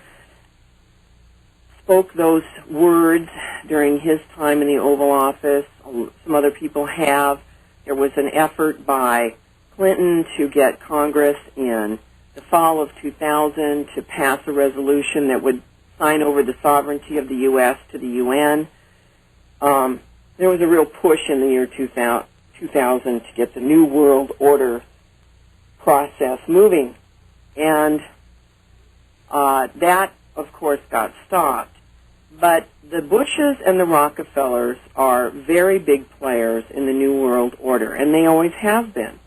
spoke those words during his time in the Oval Office. Some other people have. There was an effort by Clinton to get Congress in the fall of 2000 to pass a resolution that would sign over the sovereignty of the U.S. to the UN. There was a real push in the year 2000 to get the New World Order process moving. And that, of course, got stopped. But the Bushes and the Rockefellers are very big players in the New World Order, and they always have been.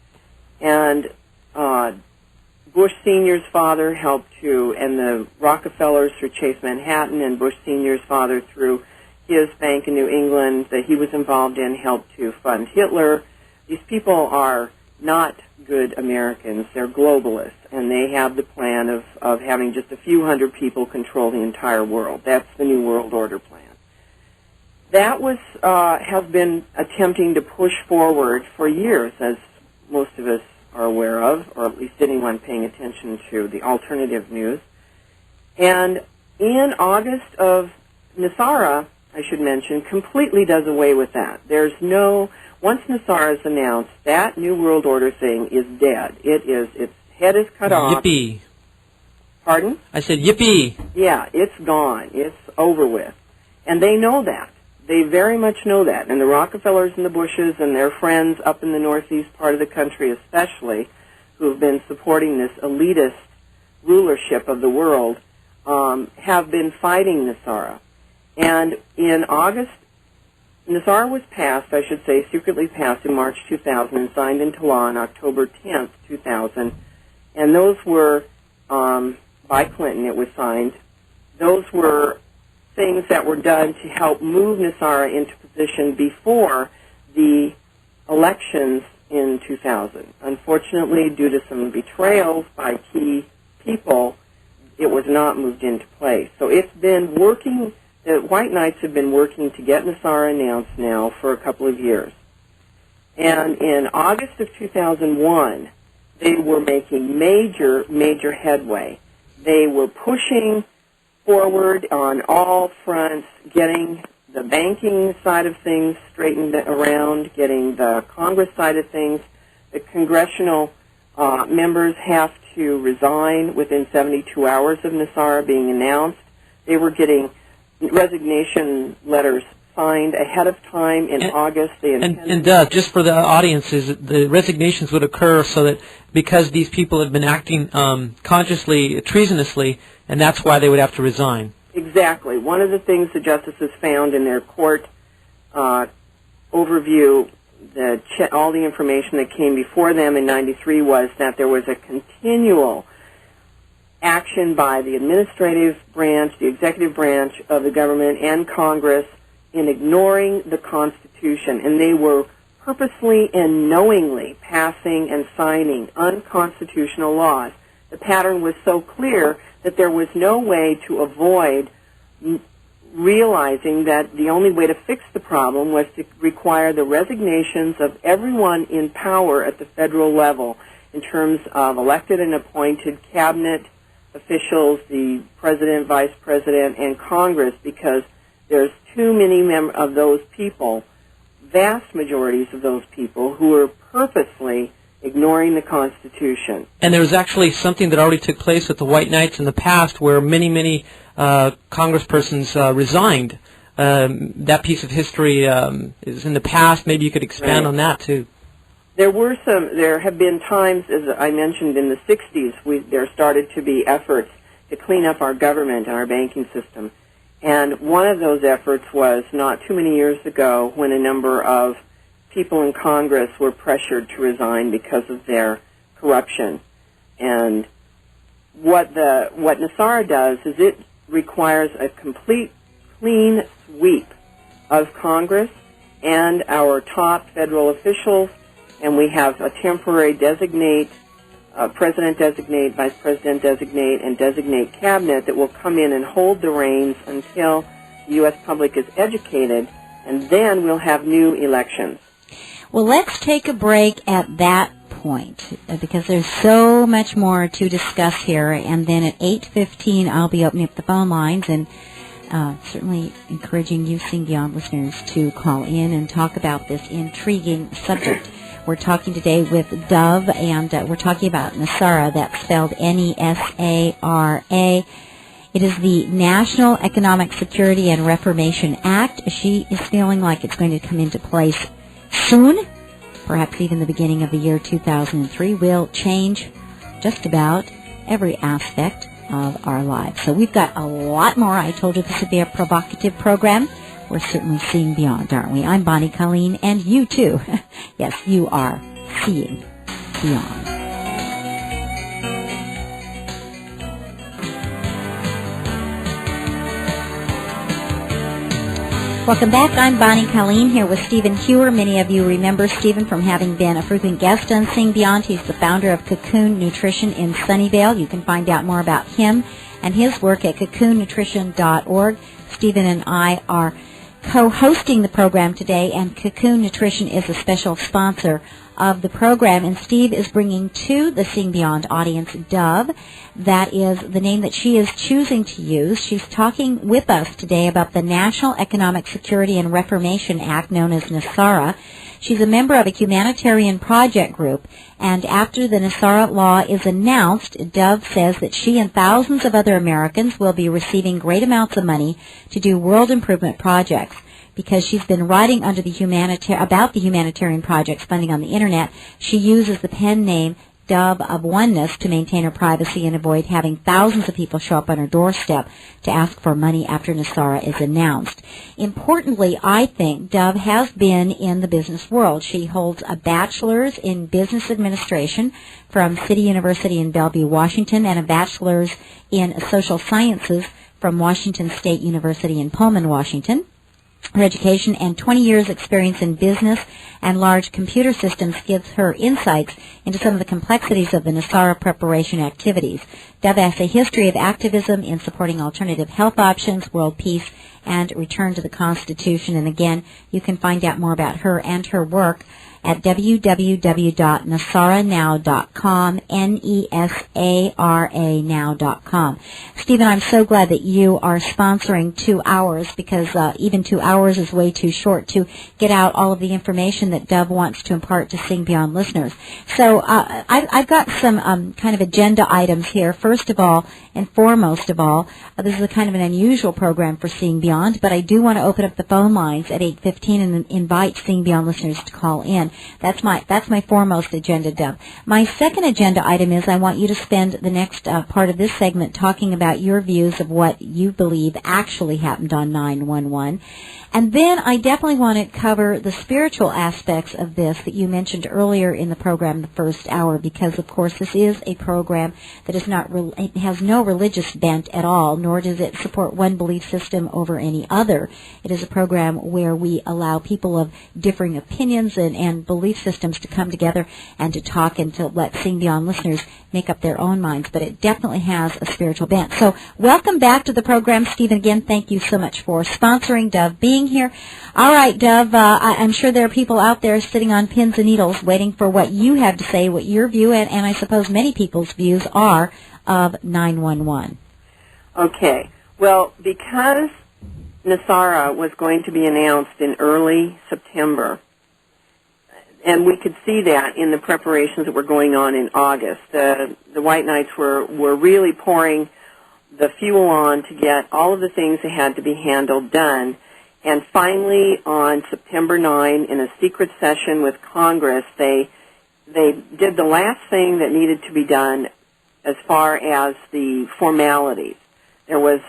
And Bush Sr.'s father helped to, and the Rockefellers through Chase Manhattan, and Bush Sr.'s father through his bank in New England that he was involved in helped to fund Hitler. These people are not good Americans. They're globalists, and they have the plan of having just a few hundred people control the entire world. That's the New World Order plan. That was has been attempting to push forward for years, as most of us are aware of, or at least anyone paying attention to the alternative news. And in August of NESARA, I should mention, completely does away with that. There's no, once NESARA is announced, that New World Order thing is dead. Its head is cut off. Yippee. Pardon? I said yippee. Yeah, it's gone. It's over with. And they know that. They very much know that. And the Rockefellers and the Bushes and their friends up in the northeast part of the country especially, who have been supporting this elitist rulership of the world, have been fighting NESARA. And in August, NESARA was passed, I should say, secretly passed in March 2000 and signed into law on October 10th, 2000. And those were, by Clinton, it was signed. Those were things that were done to help move NESARA into position before the elections in 2000. Unfortunately, due to some betrayals by key people, it was not moved into place. So it's been working. The White Knights have been working to get NESARA announced now for a couple of years. And in August of 2001, they were making major, major headway. They were pushing forward on all fronts, getting the banking side of things straightened around, getting the Congress side of things. The congressional members have to resign within 72 hours of NESARA being announced. They were getting resignation letters signed ahead of time in August. And just for the audiences, the resignations would occur so that because these people have been acting consciously, treasonously, and that's why they would have to resign. Exactly. One of the things the justices found in their court overview, all the information that came before them in 93 was that there was a continual action by the administrative branch, the executive branch of the government, and Congress in ignoring the Constitution, and they were purposely and knowingly passing and signing unconstitutional laws. The pattern was so clear that there was no way to avoid realizing that the only way to fix the problem was to require the resignations of everyone in power at the federal level in terms of elected and appointed cabinet officials, the president, vice president, and Congress, because there's too many of those people, vast majorities of those people, who are purposely ignoring the Constitution. And there was actually something that already took place with the White Knights in the past where many congresspersons resigned. That piece of history is in the past. Maybe you could expand on that, too. There have been times, as I mentioned, in the 60s, there started to be efforts to clean up our government and our banking system. And one of those efforts was not too many years ago when a number of people in Congress were pressured to resign because of their corruption. And what NESARA does is it requires a complete clean sweep of Congress and our top federal officials and we have a temporary designate, president-designate, vice president-designate, and designate cabinet that will come in and hold the reins until the U.S. public is educated, and then we'll have new elections. Well, let's take a break at that point, because there's so much more to discuss here, and then at 8:15 I'll be opening up the phone lines, and certainly encouraging you, Seeing Beyond listeners, to call in and talk about this intriguing subject. We're talking today with Dove, and we're talking about NESARA. That's spelled N-E-S-A-R-A. It is the National Economic Security and Reformation Act. She is feeling like it's going to come into place soon, perhaps even the beginning of the year 2003, will change just about every aspect of our lives. So we've got a lot more. I told you this would be a provocative program. We're certainly seeing beyond, aren't we? I'm Bonnie Colleen, and you too. Yes, you are seeing beyond. Welcome back. I'm Bonnie Colleen here with Stephen Hewer. Many of you remember Stephen from having been a frequent guest on Seeing Beyond. He's the founder of Cocoon Nutrition in Sunnyvale. You can find out more about him and his work at cocoonnutrition.org. Stephen and I are co-hosting the program today, and Cocoon Nutrition is a special sponsor of the program, and Steve is bringing to the Seeing Beyond audience Dove. That is the name that she is choosing to use. She's talking with us today about the National Economic Security and Reformation Act, known as NESARA. She's a member of a humanitarian project group, and after the NESARA law is announced, Dove says that she and thousands of other Americans will be receiving great amounts of money to do world improvement projects. Because she's been writing under the about the humanitarian projects funding on the Internet, she uses the pen name Dove of Oneness to maintain her privacy and avoid having thousands of people show up on her doorstep to ask for money after NESARA is announced. Importantly, I think Dove has been in the business world. She holds a bachelor's in business administration from City University in Bellevue, Washington, and a bachelor's in social sciences from Washington State University in Pullman, Washington. Her education and 20 years experience in business and large computer systems gives her insights into some of the complexities of the NESARA preparation activities. Dove has a history of activism in supporting alternative health options, world peace, and return to the Constitution. And again, you can find out more about her and her work at www.nesaranow.com, Nesara now.com. Stephen, I'm so glad that you are sponsoring 2 hours, because even 2 hours is way too short to get out all of the information that Dove wants to impart to Seeing Beyond listeners. So I've got some kind of agenda items here. First of all, and foremost of all, this is a kind of an unusual program for Seeing Beyond, but I do want to open up the phone lines at 8:15 and invite Seeing Beyond listeners to call in. That's my foremost agenda, Dove. My second agenda item is I want you to spend the next part of this segment talking about your views of what you believe actually happened on 9/11. And then I definitely want to cover the spiritual aspects of this that you mentioned earlier in the program, the first hour, because, of course, this is a program that is it has no religious bent at all, nor does it support one belief system over any other. It is a program where we allow people of differing opinions and belief systems to come together and to talk and to let Seeing Beyond listeners make up their own minds, but it definitely has a spiritual bent. So welcome back to the program, Stephen. Again, thank you so much for sponsoring, Dove being here. All right, Dove, I'm sure there are people out there sitting on pins and needles waiting for what you have to say, what your view, and I suppose many people's views are of 9/11. Okay. Well, because NESARA was going to be announced in early September, and we could see that in the preparations that were going on in August. The White Knights were really pouring the fuel on to get all of the things that had to be handled done. And finally, on September 9, in a secret session with Congress, they did the last thing that needed to be done as far as the formalities. There was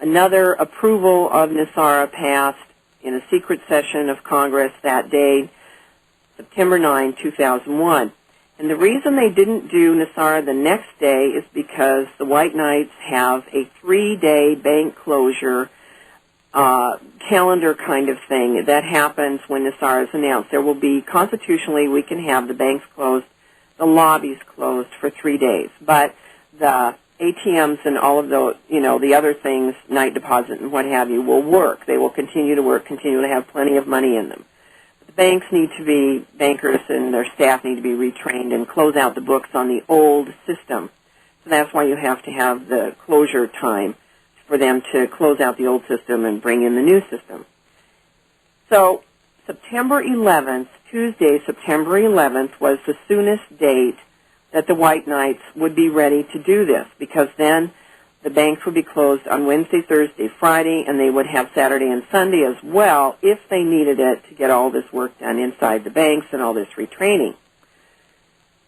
another approval of NESARA passed in a secret session of Congress that day, September 9, 2001. And the reason they didn't do NESARA the next day is because the White Knights have a 3-day bank closure calendar kind of thing that happens when NESARA is announced. There will be, constitutionally, we can have the banks closed, the lobbies closed for 3 days, but the ATMs and all of the, the other things, night deposit and what have you, will work. They will continue to work, continue to have plenty of money in them. The banks need to be, bankers and their staff need to be retrained and close out the books on the old system. So that's why you have to have the closure time for them to close out the old system and bring in the new system. So September 11th, Tuesday, September 11th, was the soonest date that the White Knights would be ready to do this, because then the banks would be closed on Wednesday, Thursday, Friday, and they would have Saturday and Sunday as well if they needed it to get all this work done inside the banks and all this retraining.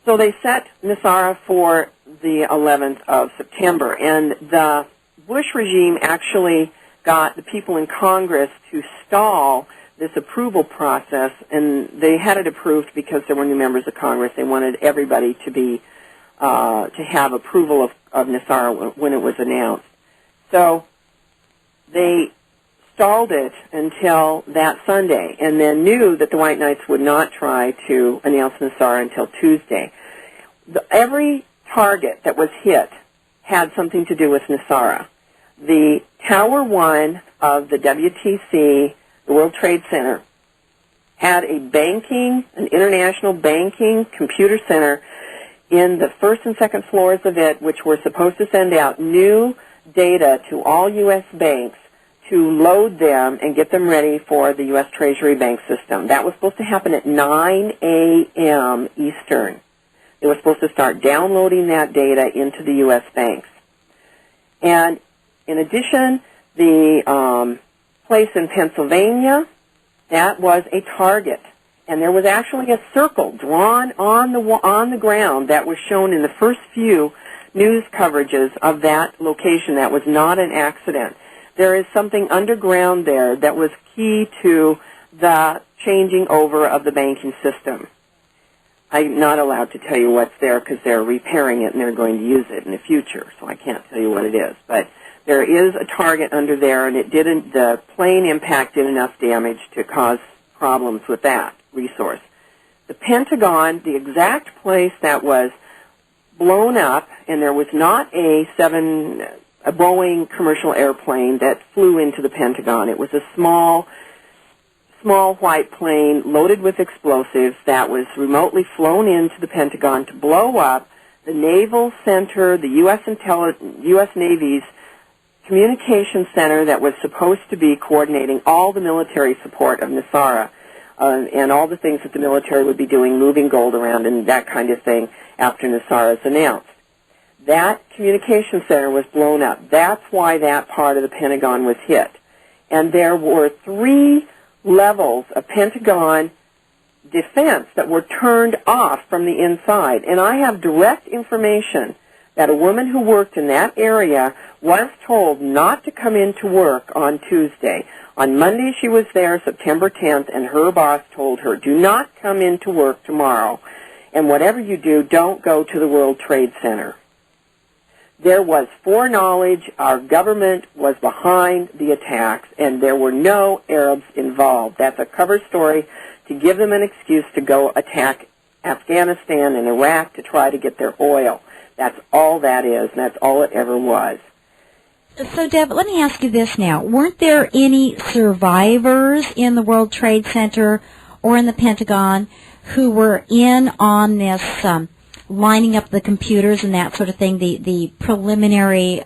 So they set NESARA for the 11th of September, and the Bush regime actually got the people in Congress to stall this approval process, and they had it approved because there were new members of Congress. They wanted everybody to be to have approval of NESARA when it was announced. So they stalled it until that Sunday, and then knew that the White Knights would not try to announce NESARA until Tuesday. Every target that was hit had something to do with NESARA. The Tower 1 of the WTC, the World Trade Center, had an international banking computer center in the first and second floors of it, which were supposed to send out new data to all U.S. banks to load them and get them ready for the U.S. Treasury bank system. That was supposed to happen at 9 a.m. Eastern. They were supposed to start downloading that data into the U.S. banks. And in addition, the place in Pennsylvania, that was a target. And there was actually a circle drawn on the ground that was shown in the first few news coverages of that location. That was not an accident. There is something underground there that was key to the changing over of the banking system. I'm not allowed to tell you what's there because they're repairing it and they're going to use it in the future, so I can't tell you what it is. But there is a target under there, and the plane impact did enough damage to cause problems with that resource. The Pentagon, the exact place that was blown up, and there was not a Boeing commercial airplane that flew into the Pentagon. It was a small white plane loaded with explosives that was remotely flown into the Pentagon to blow up the Naval Center, the U.S. Navy's communication center that was supposed to be coordinating all the military support of NESARA and all the things that the military would be doing, moving gold around and that kind of thing after NESARA is announced. That communication center was blown up. That's why that part of the Pentagon was hit. And there were 3 levels of Pentagon defense that were turned off from the inside. And I have direct information that a woman who worked in that area was told not to come into work on Tuesday. On Monday she was there, September 10th, and her boss told her, do not come into work tomorrow, and whatever you do, don't go to the World Trade Center. There was foreknowledge, our government was behind the attacks, and there were no Arabs involved. That's a cover story to give them an excuse to go attack Afghanistan and Iraq to try to get their oil. That's all that is, and that's all it ever was. So, Deb, let me ask you this now. Weren't there any survivors in the World Trade Center or in the Pentagon who were in on this lining up the computers and that sort of thing, the preliminary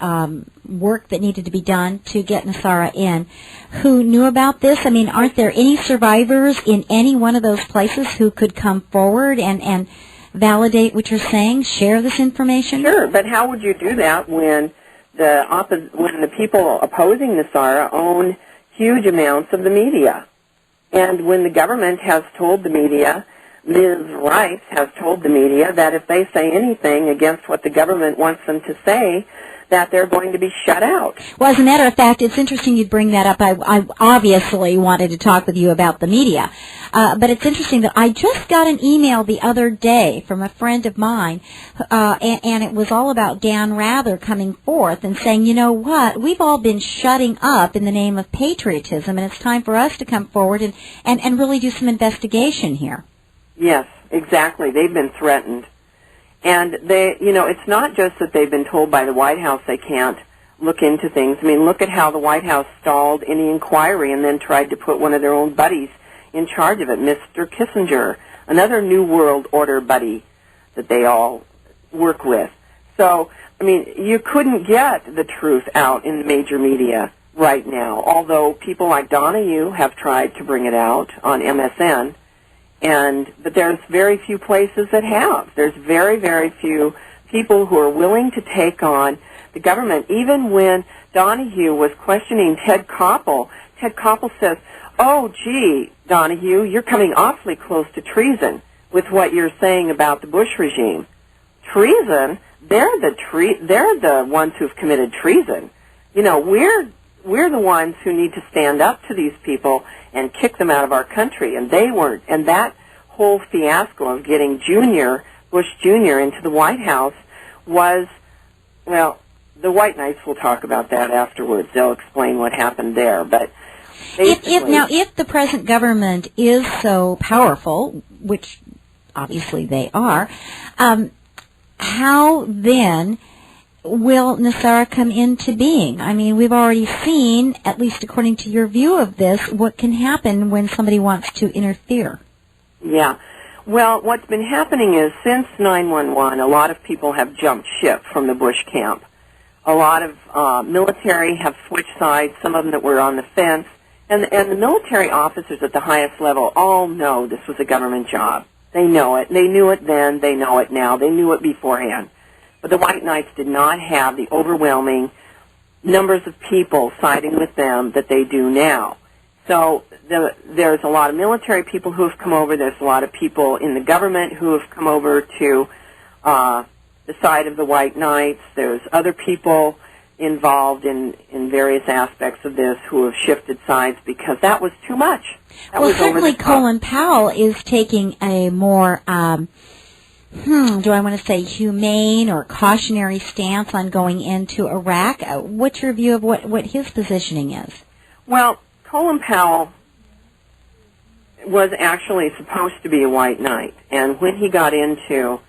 work that needed to be done to get NESARA in, who knew about this? I mean, aren't there any survivors in any one of those places who could come forward and validate what you're saying, share this information? Sure, but how would you do that when the people opposing NESARA own huge amounts of the media? And when the government has told the media, Ms. Rice has told the media that if they say anything against what the government wants them to say, that they're going to be shut out. Well, as a matter of fact, it's interesting you'd bring that up. I obviously wanted to talk with you about the media. But it's interesting that I just got an email the other day from a friend of mine, and it was all about Dan Rather coming forth and saying, you know what, we've all been shutting up in the name of patriotism, and it's time for us to come forward and really do some investigation here. Yes, exactly. They've been threatened. And it's not just that they've been told by the White House they can't look into things. I mean, look at how the White House stalled any inquiry and then tried to put one of their own buddies in charge of it, Mr. Kissinger, another New World Order buddy that they all work with. So, I mean, you couldn't get the truth out in the major media right now, although people like Donahue have tried to bring it out on MSN. But there's very few places that have. There's very, very few people who are willing to take on the government. Even when Donahue was questioning Ted Koppel says, oh, gee, Donahue, you're coming awfully close to treason with what you're saying about the Bush regime. Treason? They're the ones who've committed treason. You know, we're the ones who need to stand up to these people and kick them out of our country, and they weren't. And that whole fiasco of getting Bush Jr. into the White House was, well, the White Knights will talk about that afterwards. They'll explain what happened there. But if the present government is so powerful, which obviously they are, how then will NESARA come into being? I mean, we've already seen, at least according to your view of this, what can happen when somebody wants to interfere. Yeah. Well, what's been happening is since 9/11, a lot of people have jumped ship from the Bush camp. A lot of military have switched sides, some of them that were on the fence, and the military officers at the highest level all know this was a government job. They know it. They knew it then. They know it now. They knew it beforehand. But the White Knights did not have the overwhelming numbers of people siding with them that they do now. So there's a lot of military people who have come over. There's a lot of people in the government who have come over to the side of the White Knights. There's other people involved in various aspects of this who have shifted sides because that was too much. Well, certainly Colin Powell is taking a more do I want to say humane or cautionary stance on going into Iraq? What's your view of what his positioning is? Well, Colin Powell was actually supposed to be a White Knight, and when he got into,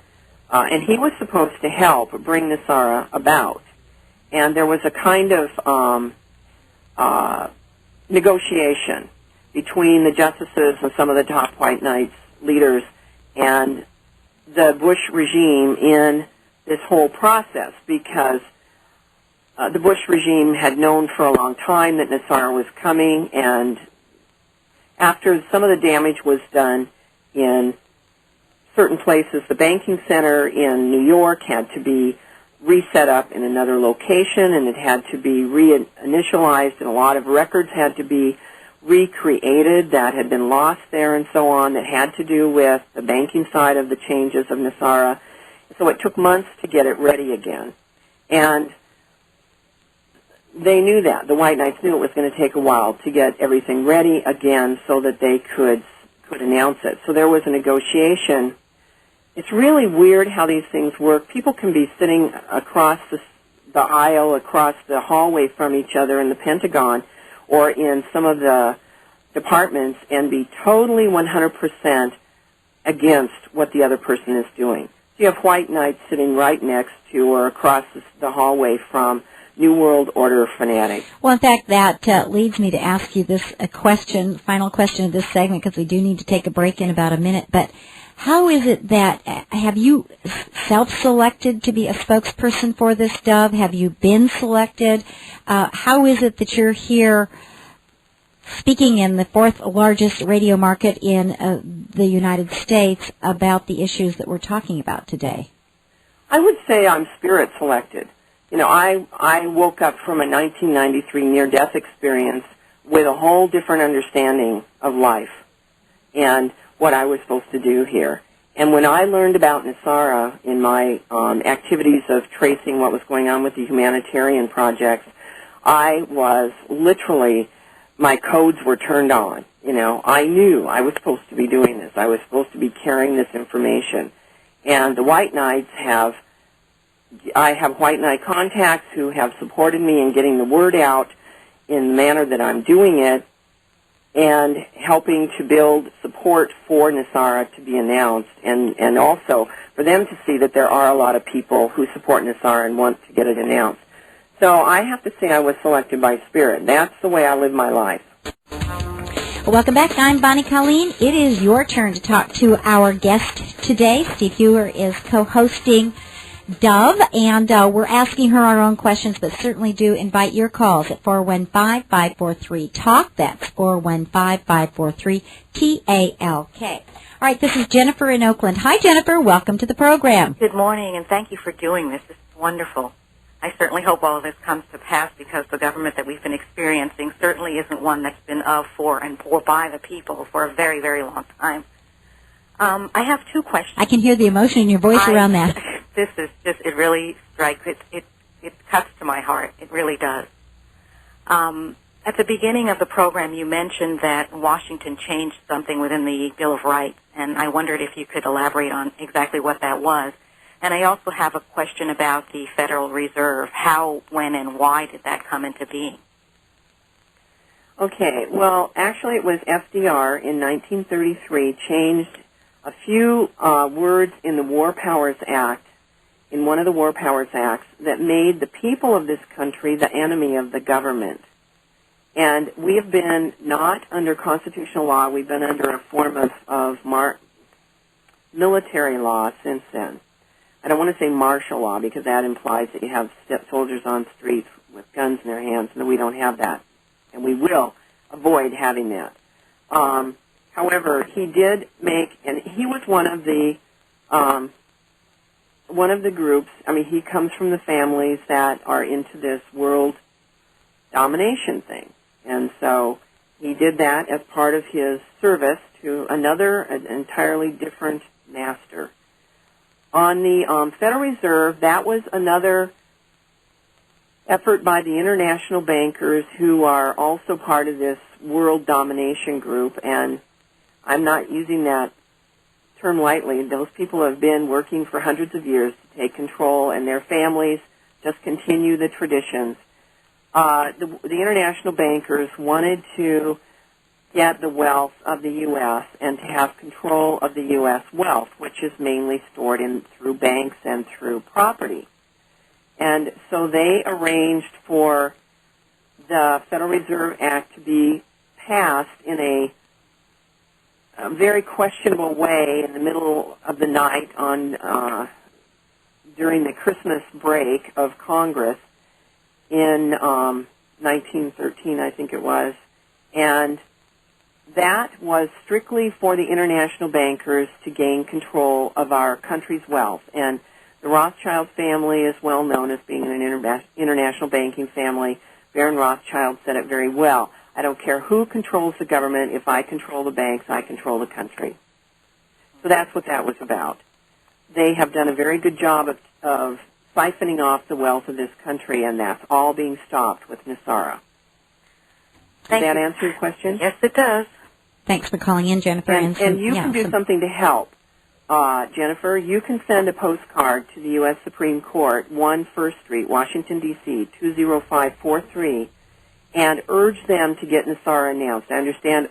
and he was supposed to help bring NESARA about, and there was a kind of negotiation between the justices and some of the top White Knights leaders and the Bush regime in this whole process, because the Bush regime had known for a long time that NESARA was coming, and after some of the damage was done in certain places, the banking center in New York had to be reset up in another location, and it had to be reinitialized, and a lot of records had to be recreated that had been lost there and so on, that had to do with the banking side of the changes of NESARA. So it took months to get it ready again. And they knew that. The White Knights knew it was going to take a while to get everything ready again so that they could announce it. So there was a negotiation. It's really weird how these things work. People can be sitting across the aisle, across the hallway from each other in the Pentagon or in some of the departments and be totally 100% against what the other person is doing. So you have White Knights sitting right next to or across the hallway from New World Order fanatics. Well, in fact, that leads me to ask you this final question of this segment, because we do need to take a break in about a minute. But how is it that, have you self-selected to be a spokesperson for this, Dove? Have you been selected? How is it that you're here speaking in the fourth largest radio market in the United States about the issues that we're talking about today? I would say I'm spirit selected. You know, I woke up from a 1993 near-death experience with a whole different understanding of life and what I was supposed to do here. And when I learned about NESARA in my activities of tracing what was going on with the humanitarian projects, I was literally, my codes were turned on. You know, I knew I was supposed to be doing this. I was supposed to be carrying this information. And the White Knights I have White Knight contacts who have supported me in getting the word out in the manner that I'm doing it and helping to build support for NESARA to be announced, and also for them to see that there are a lot of people who support NESARA and want to get it announced. So I have to say I was selected by Spirit. That's the way I live my life. Welcome back. I'm Bonnie Colleen. It is your turn to talk to our guest today. Steve Hewer is co-hosting Dove, and we're asking her our own questions, but certainly do invite your calls at 415-543-TALK. That's 415-543-TALK. All right, this is Jennifer in Oakland. Hi, Jennifer. Welcome to the program. Good morning, and thank you for doing this. This is wonderful. I certainly hope all of this comes to pass, because the government that we've been experiencing certainly isn't one that's been of, for, and by the people for a very, very long time. I have two questions. I can hear the emotion in your voice around that. This is just, it really strikes, it cuts to my heart. It really does. At the beginning of the program, you mentioned that Washington changed something within the Bill of Rights, and I wondered if you could elaborate on exactly what that was. And I also have a question about the Federal Reserve. How, when, and why did that come into being? Okay, well, actually it was FDR in 1933 changed a few words in the War Powers Act, in one of the War Powers Acts, that made the people of this country the enemy of the government. And we have been not under constitutional law, we've been under a form of military law since then. I don't want to say martial law, because that implies that you have soldiers on streets with guns in their hands, and we don't have that. And we will avoid having that. However, he did make, and he was one of the groups, I mean, he comes from the families that are into this world domination thing. And so he did that as part of his service to an entirely different master. On the Federal Reserve, that was another effort by the international bankers who are also part of this world domination group, and I'm not using that term lightly. Those people have been working for hundreds of years to take control, and their families just continue the traditions. The international bankers wanted to get the wealth of the U.S. and to have control of the U.S. wealth, which is mainly stored through banks and through property. And so they arranged for the Federal Reserve Act to be passed in a very questionable way in the middle of the night during the Christmas break of Congress in 1913, I think it was. And that was strictly for the international bankers to gain control of our country's wealth. And the Rothschild family is well known as being an international banking family. Baron Rothschild said it very well. I don't care who controls the government. If I control the banks, I control the country. So that's what that was about. They have done a very good job of siphoning off the wealth of this country, and that's all being stopped with NESARA. Does that answer your question? Yes, it does. Thanks for calling in, Jennifer. And you can do something to help. Jennifer, you can send a postcard to the U.S. Supreme Court, 1 First Street, Washington, D.C., 20543, and urge them to get NESARA announced. I understand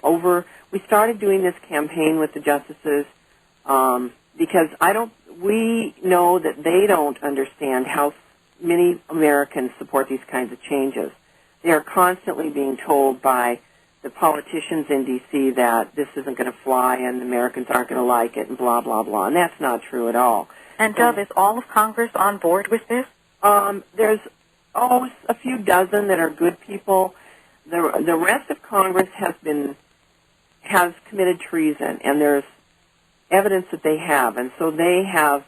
we started doing this campaign with the justices because we know that they don't understand how many Americans support these kinds of changes. They are constantly being told by the politicians in D.C. that this isn't going to fly and Americans aren't going to like it and blah, blah, blah. And that's not true at all. And, Dove, is all of Congress on board with this? There's a few dozen that are good people. The rest of Congress has committed treason, and there's evidence that they have. And so they have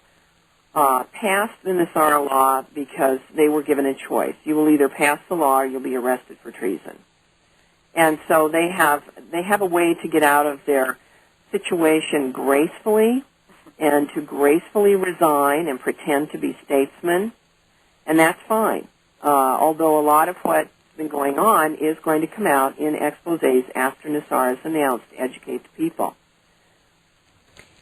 passed the NESARA law because they were given a choice. You will either pass the law or you'll be arrested for treason. And so they have a way to get out of their situation gracefully and to gracefully resign and pretend to be statesmen, and that's fine. Although a lot of what's been going on is going to come out in exposés after NESARA is announced to educate the people.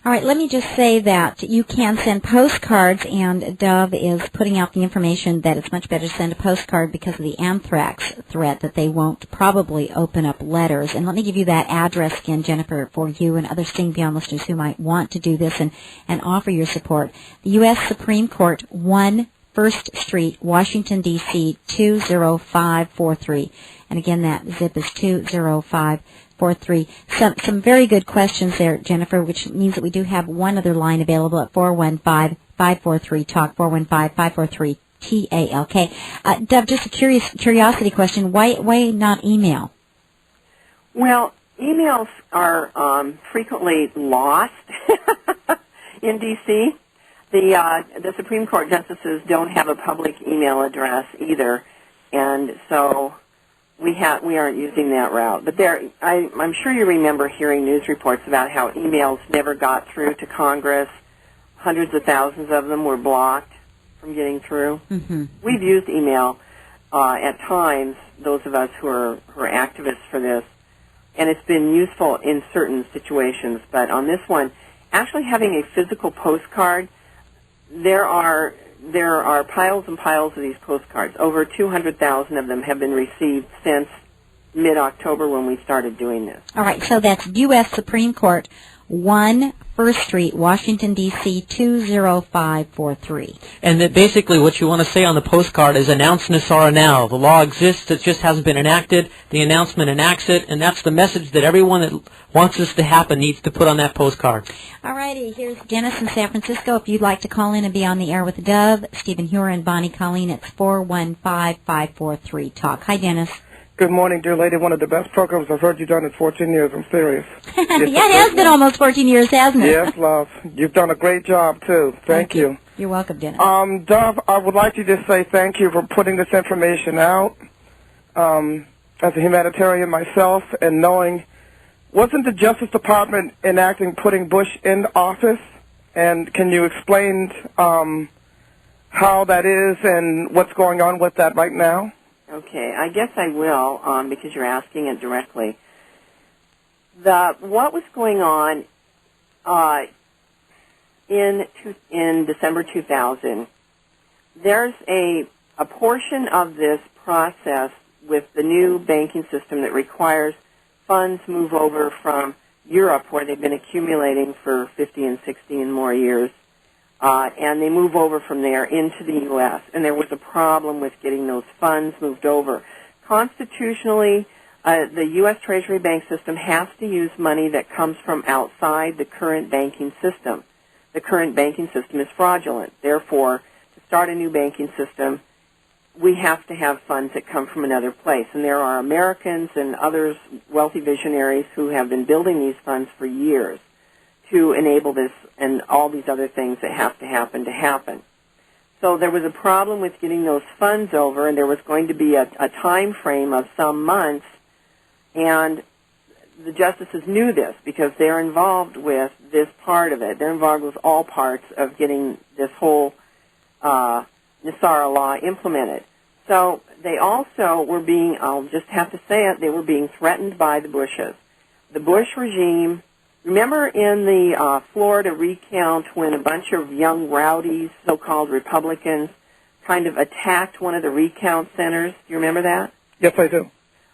All right, let me just say that you can send postcards, and Dove is putting out the information that it's much better to send a postcard because of the anthrax threat, that they won't probably open up letters. And let me give you that address again, Jennifer, for you and other Sting Beyond listeners who might want to do this and offer your support. The U.S. Supreme Court, 1 First Street, Washington, D.C., 20543. And again, that zip is 20543. Some very good questions there, Jennifer, which means that we do have one other line available at 415-543-TALK, 415-543-TALK. Dove, just a curiosity question. Why not email? Well, emails are frequently lost in D.C. The Supreme Court justices don't have a public email address either, and so we aren't using that route. But I'm sure you remember hearing news reports about how emails never got through to Congress. Hundreds of thousands of them were blocked from getting through. Mm-hmm. We've used email at times, those of us who are activists for this, and it's been useful in certain situations. But on this one, actually having a physical postcard, there are piles and piles of these postcards. Over 200,000 of them have been received since mid-October when we started doing this. All right, so that's U.S. Supreme Court, 1 First Street, Washington, D.C., 20543. And that basically what you want to say on the postcard is announce NESARA now. The law exists, it just hasn't been enacted. The announcement enacts it, and that's the message that everyone that wants this to happen needs to put on that postcard. All righty, here's Dennis in San Francisco. If you'd like to call in and be on the air with Dove, Stephen Huer and Bonnie Colleen, it's 415-543-TALK. Hi, Dennis. Good morning, dear lady. One of the best programs I've heard you done in 14 years. I'm serious. Yeah, it has been almost 14 years, hasn't it? Yes, love. You've done a great job, too. Thank you. You're welcome, Dennis. Dove, I would like to just say thank you for putting this information out. As a humanitarian myself and knowing, wasn't the Justice Department enacting putting Bush in office? And can you explain how that is and what's going on with that right now? Okay, I guess I will, because you're asking it directly. What was going on in December 2000? There's a portion of this process with the new banking system that requires funds move over from Europe, where they've been accumulating for 50 and 60 and more years, and they move over from there into the U.S., and there was a problem with getting those funds moved over. Constitutionally, the U.S. Treasury bank system has to use money that comes from outside the current banking system. The current banking system is fraudulent. Therefore, to start a new banking system, we have to have funds that come from another place. And there are Americans and others, wealthy visionaries, who have been building these funds for years to enable this and all these other things that have to happen. So there was a problem with getting those funds over, and there was going to be a time frame of some months, and the justices knew this because they're involved with this part of it. They're involved with all parts of getting this whole NESARA law implemented. So they also were being, I'll just have to say it, they were being threatened by the Bushes. The Bush regime, remember in the Florida recount when a bunch of young rowdies, so-called Republicans, kind of attacked one of the recount centers? Do you remember that? Yes, I do.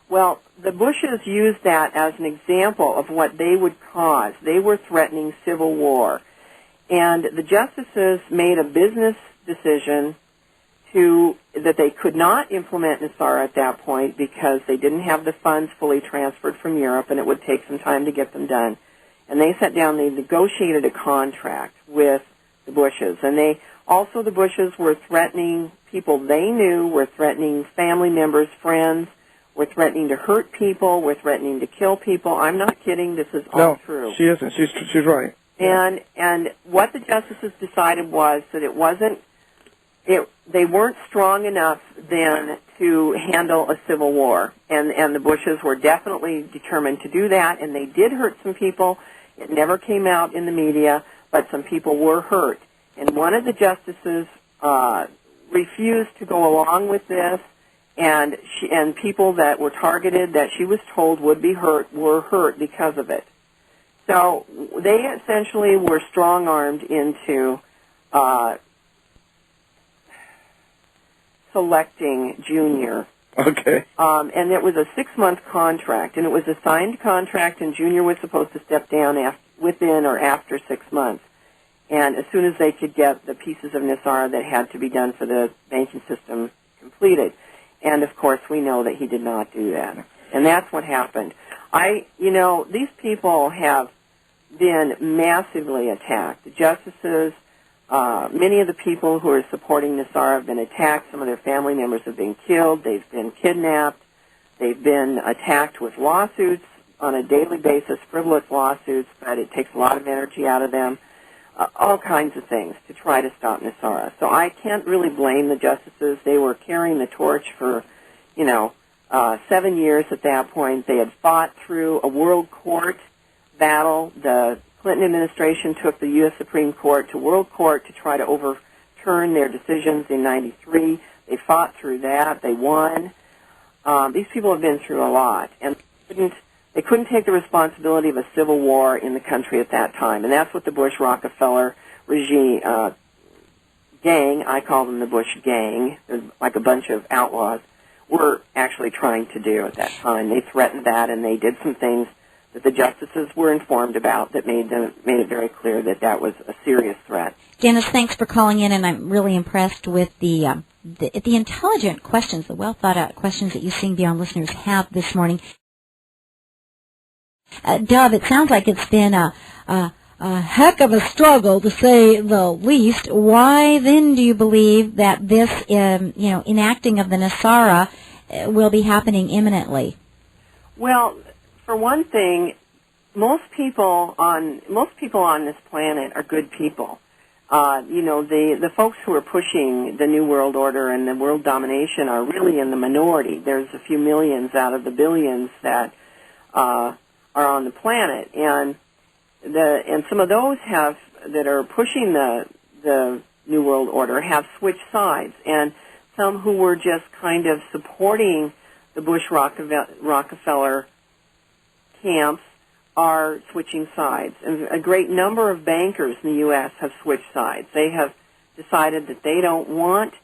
Well, the Bushes used that as an example of what they would cause. They were threatening civil war. And the justices made a business decision that they could not implement NESARA at that point because they didn't have the funds fully transferred from Europe, and it would take some time to get them done. And they sat down, they negotiated a contract with the Bushes. And the Bushes were threatening people they knew, were threatening family members, friends, were threatening to hurt people, were threatening to kill people. I'm not kidding, this is all true. No, she isn't. She's right. And what the justices decided was that they weren't strong enough then to handle a civil war. And the Bushes were definitely determined to do that, and they did hurt some people. It never came out in the media, but some people were hurt. And one of the justices refused to go along with this, and people that were targeted that she was told would be hurt were hurt because of it. So they essentially were strong-armed into selecting Junior. Okay. And it was a 6-month contract, and it was a signed contract, and Junior was supposed to step down within or after 6 months. And as soon as they could get the pieces of NESARA that had to be done for the banking system completed. And, of course, we know that he did not do that. And that's what happened. These people have been massively attacked. The justices, many of the people who are supporting NESARA have been attacked. Some of their family members have been killed. They've been kidnapped. They've been attacked with lawsuits on a daily basis, frivolous lawsuits, but it takes a lot of energy out of them. All kinds of things to try to stop NESARA. So I can't really blame the justices. They were carrying the torch for, 7 years at that point. They had fought through a world court battle. The Clinton administration took the U.S. Supreme Court to world court to try to overturn their decisions in 93. They fought through that. They won. These people have been through a lot, and they couldn't take the responsibility of a civil war in the country at that time, and that's what the Bush-Rockefeller regime gang, I call them the Bush gang, they're like a bunch of outlaws, were actually trying to do at that time. They threatened that, and they did some things that the justices were informed about that made it very clear that that was a serious threat. Dennis, thanks for calling in, and I'm really impressed with the intelligent questions, the well-thought-out questions that you Seeing Beyond listeners have this morning. Dove, it sounds like it's been a heck of a struggle, to say the least. Why then do you believe that this, enacting of the NESARA will be happening imminently? Well, for one thing, most people on this planet are good people. The folks who are pushing the New World Order and the world domination are really in the minority. There's a few millions out of the billions that are on the planet, and some of those that are pushing the New World Order have switched sides, and some who were just kind of supporting the Bush-Rockefeller camps are switching sides. And a great number of bankers in the U.S. have switched sides. They have decided that they don't want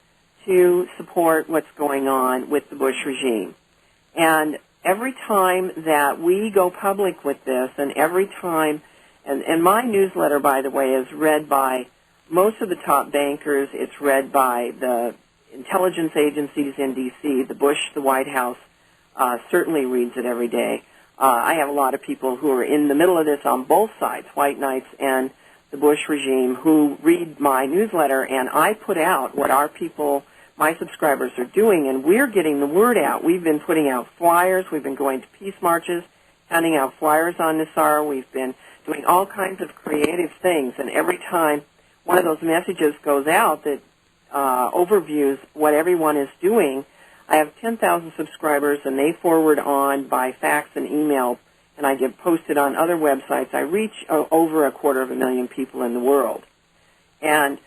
to support what's going on with the Bush regime. And every time that we go public with this, and every time, and my newsletter, by the way, is read by most of the top bankers. It's read by the intelligence agencies in D.C., the Bush, the White House, certainly reads it every day. I have a lot of people who are in the middle of this on both sides, white knights and the Bush regime, who read my newsletter, and I put out what our people, my subscribers, are doing, and we're getting the word out. We've been putting out flyers. We've been going to peace marches, handing out flyers on NESARA. We've been doing all kinds of creative things, and every time one of those messages goes out that overviews what everyone is doing, I have 10,000 subscribers, and they forward on by fax and email, and I get posted on other websites. I reach over 250,000 people in the world. And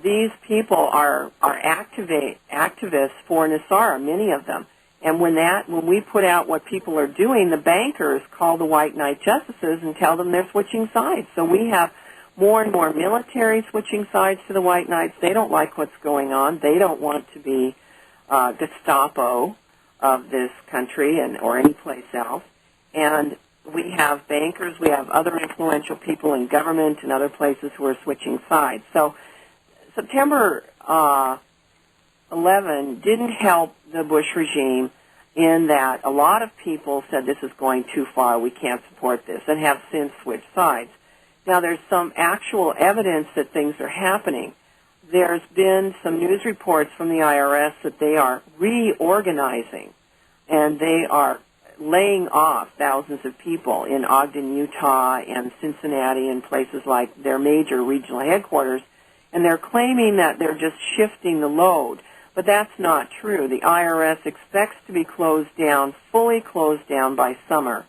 these people are activists for NESARA, many of them. And when we put out what people are doing, the bankers call the white knight justices and tell them they're switching sides. So we have more and more military switching sides to the white knights. They don't like what's going on. They don't want to be Gestapo of this country or any place else. And we have bankers, we have other influential people in government and other places who are switching sides. So September 11 didn't help the Bush regime in that a lot of people said this is going too far, we can't support this, and have since switched sides. Now there's some actual evidence that things are happening. There's been some news reports from the IRS that they are reorganizing, and they are laying off thousands of people in Ogden, Utah, and Cincinnati, and places like their major regional headquarters, and they're claiming that they're just shifting the load. But that's not true. The IRS expects to be closed down, fully closed down by summer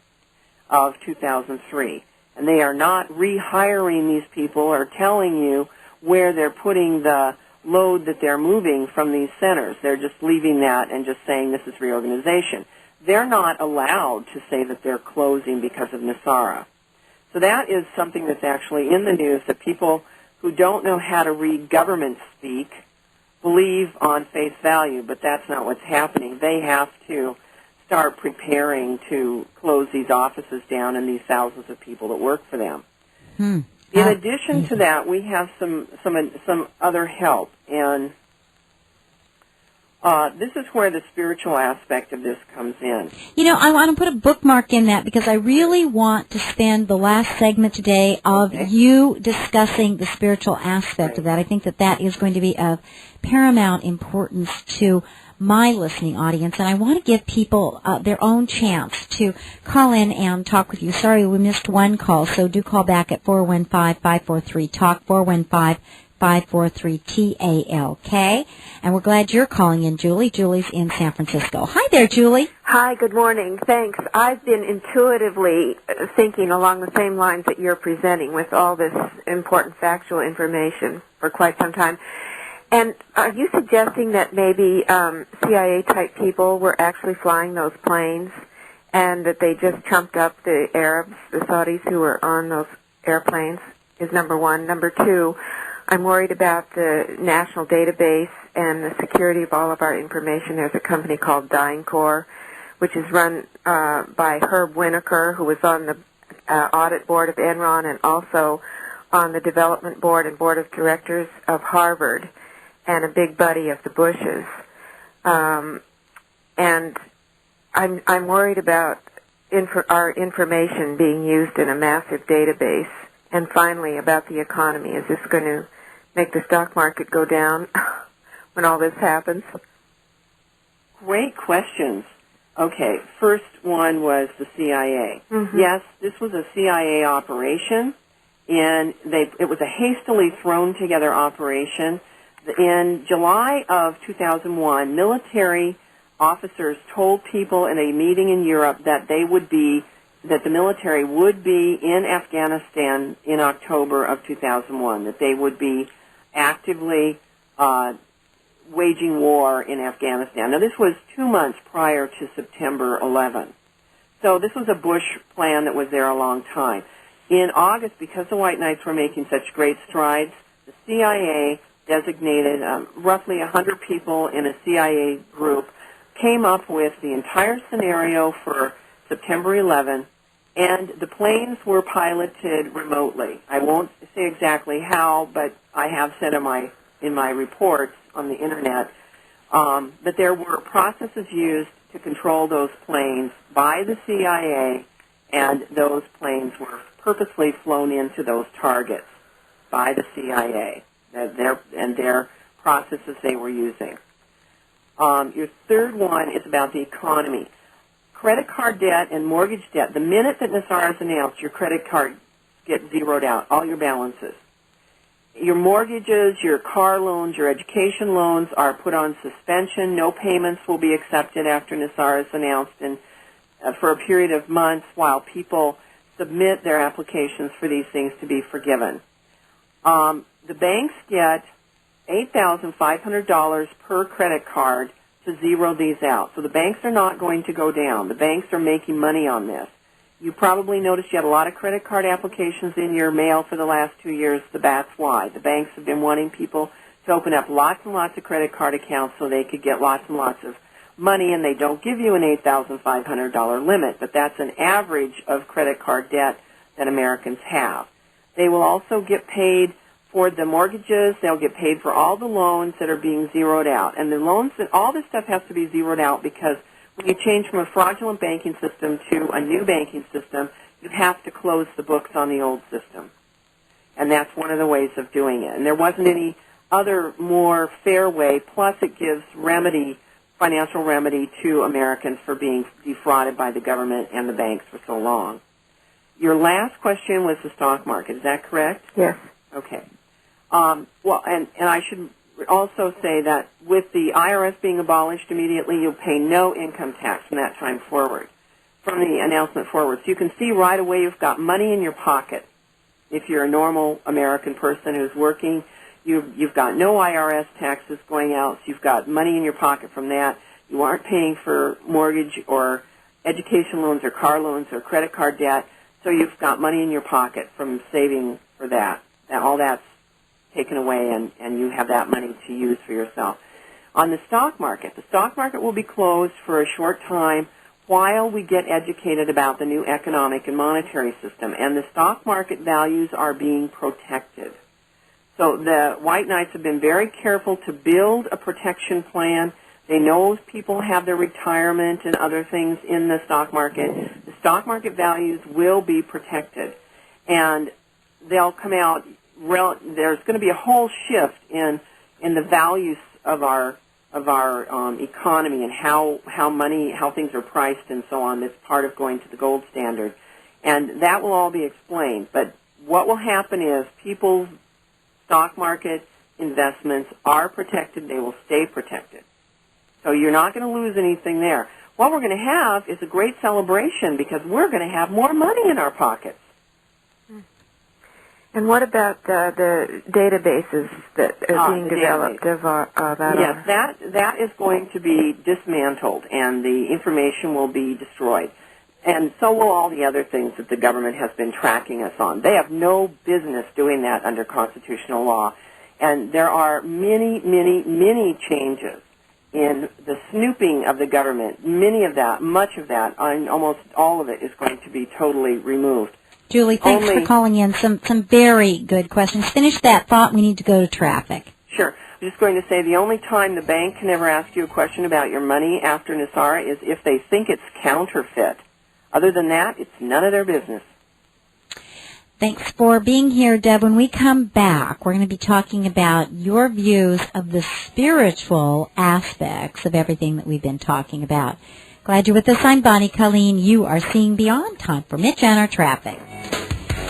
of 2003. and they are not rehiring these people or telling you where they're putting the load that they're moving from these centers. They're just leaving that and just saying this is reorganization. They're not allowed to say that they're closing because of NESARA. So that is something that's actually in the news that people who don't know how to read government speak believe on face value, but that's not what's happening. They have to start preparing to close these offices down and these thousands of people that work for them. In addition to that, we have some other help, and this is where the spiritual aspect of this comes in. You know, I want to put a bookmark in that because I really want to spend the last segment today of you discussing the spiritual aspect of that. I think that that is going to be of paramount importance to my listening audience, and I want to give people their own chance to call in and talk with you. Sorry, we missed one call, so do call back at 415-543-TALK, 415-543-TALK. And we're glad you're calling in, Julie. Julie's in San Francisco. Hi there, Julie. Hi, good morning. Thanks. I've been intuitively thinking along the same lines that you're presenting with all this important factual information for quite some time. And are you suggesting that maybe CIA-type people were actually flying those planes and that they just trumped up the Arabs, the Saudis who were on those airplanes, is number one. Number two, I'm worried about the national database and the security of all of our information. There's a company called DynCorp, which is run by Herb Winokur, who was on the audit board of Enron and also on the development board and board of directors of Harvard, and a big buddy of the Bushes. And I'm worried about our information being used in a massive database. And finally, about the economy. Is this going to make the stock market go down when all this happens? Great questions. Okay, first one was the CIA. Mm-hmm. Yes, this was a CIA operation, and it was a hastily thrown together operation. In July of 2001, military officers told people in a meeting in Europe that the military would be in Afghanistan in October of 2001, that they would be actively waging war in Afghanistan. Now, this was 2 months prior to September 11. So this was a Bush plan that was there a long time. In August, because the White Knights were making such great strides, the CIA designated roughly 100 people in a CIA group, came up with the entire scenario for September 11, and the planes were piloted remotely. I won't say exactly how, but I have said in my reports on the Internet that there were processes used to control those planes by the CIA, and those planes were purposely flown into those targets by the CIA. Their processes they were using. Your third one is about the economy. Credit card debt and mortgage debt. The minute that NESARA is announced, your credit card gets zeroed out, all your balances. Your mortgages, your car loans, your education loans are put on suspension. No payments will be accepted after NESARA is announced, and for a period of months while people submit their applications for these things to be forgiven. The banks get $8,500 per credit card to zero these out. So the banks are not going to go down. The banks are making money on this. You probably noticed you had a lot of credit card applications in your mail for the last 2 years. That's why. The banks have been wanting people to open up lots and lots of credit card accounts so they could get lots and lots of money, and they don't give you an $8,500 limit, but that's an average of credit card debt that Americans have. They will also get paid for the mortgages. They'll get paid for all the loans that are being zeroed out. And the loans, all this stuff has to be zeroed out because when you change from a fraudulent banking system to a new banking system, you have to close the books on the old system. And that's one of the ways of doing it. And there wasn't any other more fair way, plus it gives financial remedy to Americans for being defrauded by the government and the banks for so long. Your last question was the stock market. Is that correct? Yes. Okay. Well, and I should also say that with the IRS being abolished immediately, you'll pay no income tax from that time forward. from the announcement forward. So you can see right away you've got money in your pocket. If you're a normal American person who's working, you've got no IRS taxes going out, so you've got money in your pocket from that. You aren't paying for mortgage or education loans or car loans or credit card debt, so you've got money in your pocket from saving for that. All that's taken away, and you have that money to use for yourself. On the stock market will be closed for a short time while we get educated about the new economic and monetary system, and the stock market values are being protected. So the White Knights have been very careful to build a protection plan. They know people have their retirement and other things in the stock market. The stock market values will be protected, and they'll come out. There's going to be a whole shift in the values of our economy and how things are priced and so on. That's part of going to the gold standard, and that will all be explained. But what will happen is people's stock market investments are protected. They will stay protected. So you're not going to lose anything there. What we're going to have is a great celebration because we're going to have more money in our pockets. And what about the databases that are being developed? Yes, that is going to be dismantled, and the information will be destroyed. And so will all the other things that the government has been tracking us on. They have no business doing that under constitutional law. And there are many, many, many changes in the snooping of the government. Much of that, almost all of it is going to be totally removed. Julie, thanks for calling in. Some very good questions. Finish that thought. We need to go to traffic. Sure. I'm just going to say the only time the bank can ever ask you a question about your money after NESARA is if they think it's counterfeit. Other than that, it's none of their business. Thanks for being here, Deb. When we come back, we're going to be talking about your views of the spiritual aspects of everything that we've been talking about. Glad you're with us. I'm Bonnie Colleen. You are Seeing Beyond. Time for Mitch and our traffic.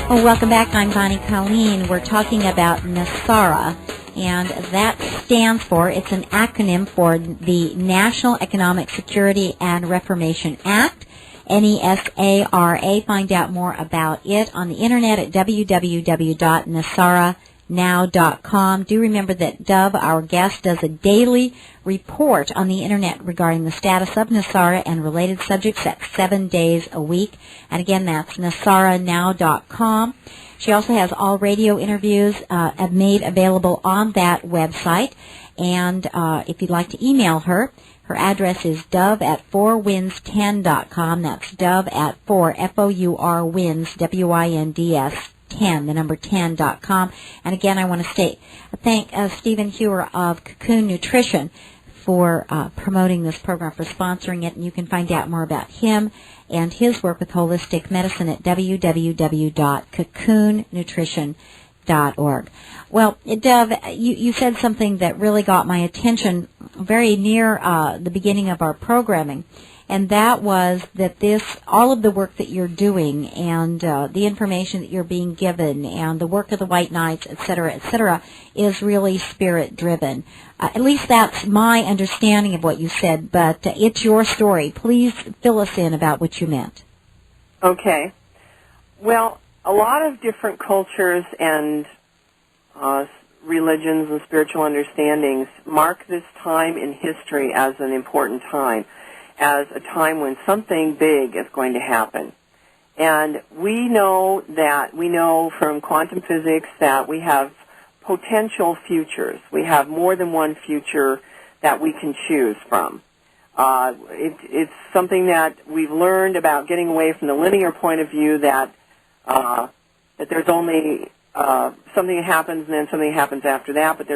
Oh, welcome back. I'm Bonnie Colleen. We're talking about NESARA, and that stands for, it's an acronym for the National Economic Security and Reformation Act. NESARA. Find out more about it on the internet at www.nesaranow.com. Do remember that Dove, our guest, does a daily report on the internet regarding the status of NESARA and related subjects at 7 days a week. And again, that's nesaranow.com. She also has all radio interviews made available on that website. And if you'd like to email her, her address is dove@4winds10.com. That's dove@4, F-O-U-R, wins, W-I-N-D-S, 10, the number 10.com. And again, I want to thank Stephen Hewer of Cocoon Nutrition for promoting this program, for sponsoring it. And you can find out more about him and his work with holistic medicine at www.cocoonnutrition.org. Well, Dove, you said something that really got my attention very near the beginning of our programming, and that was that all of the work that you're doing and the information that you're being given and the work of the White Knights, et cetera, is really spirit-driven. At least that's my understanding of what you said, but it's your story. Please fill us in about what you meant. Okay. Well, a lot of different cultures and religions and spiritual understandings mark this time in history as an important time, as a time when something big is going to happen. And we know from quantum physics that we have potential futures. We have more than one future that we can choose from. It's something that we've learned about getting away from the linear point of view that there's only something that happens and then something happens after that, but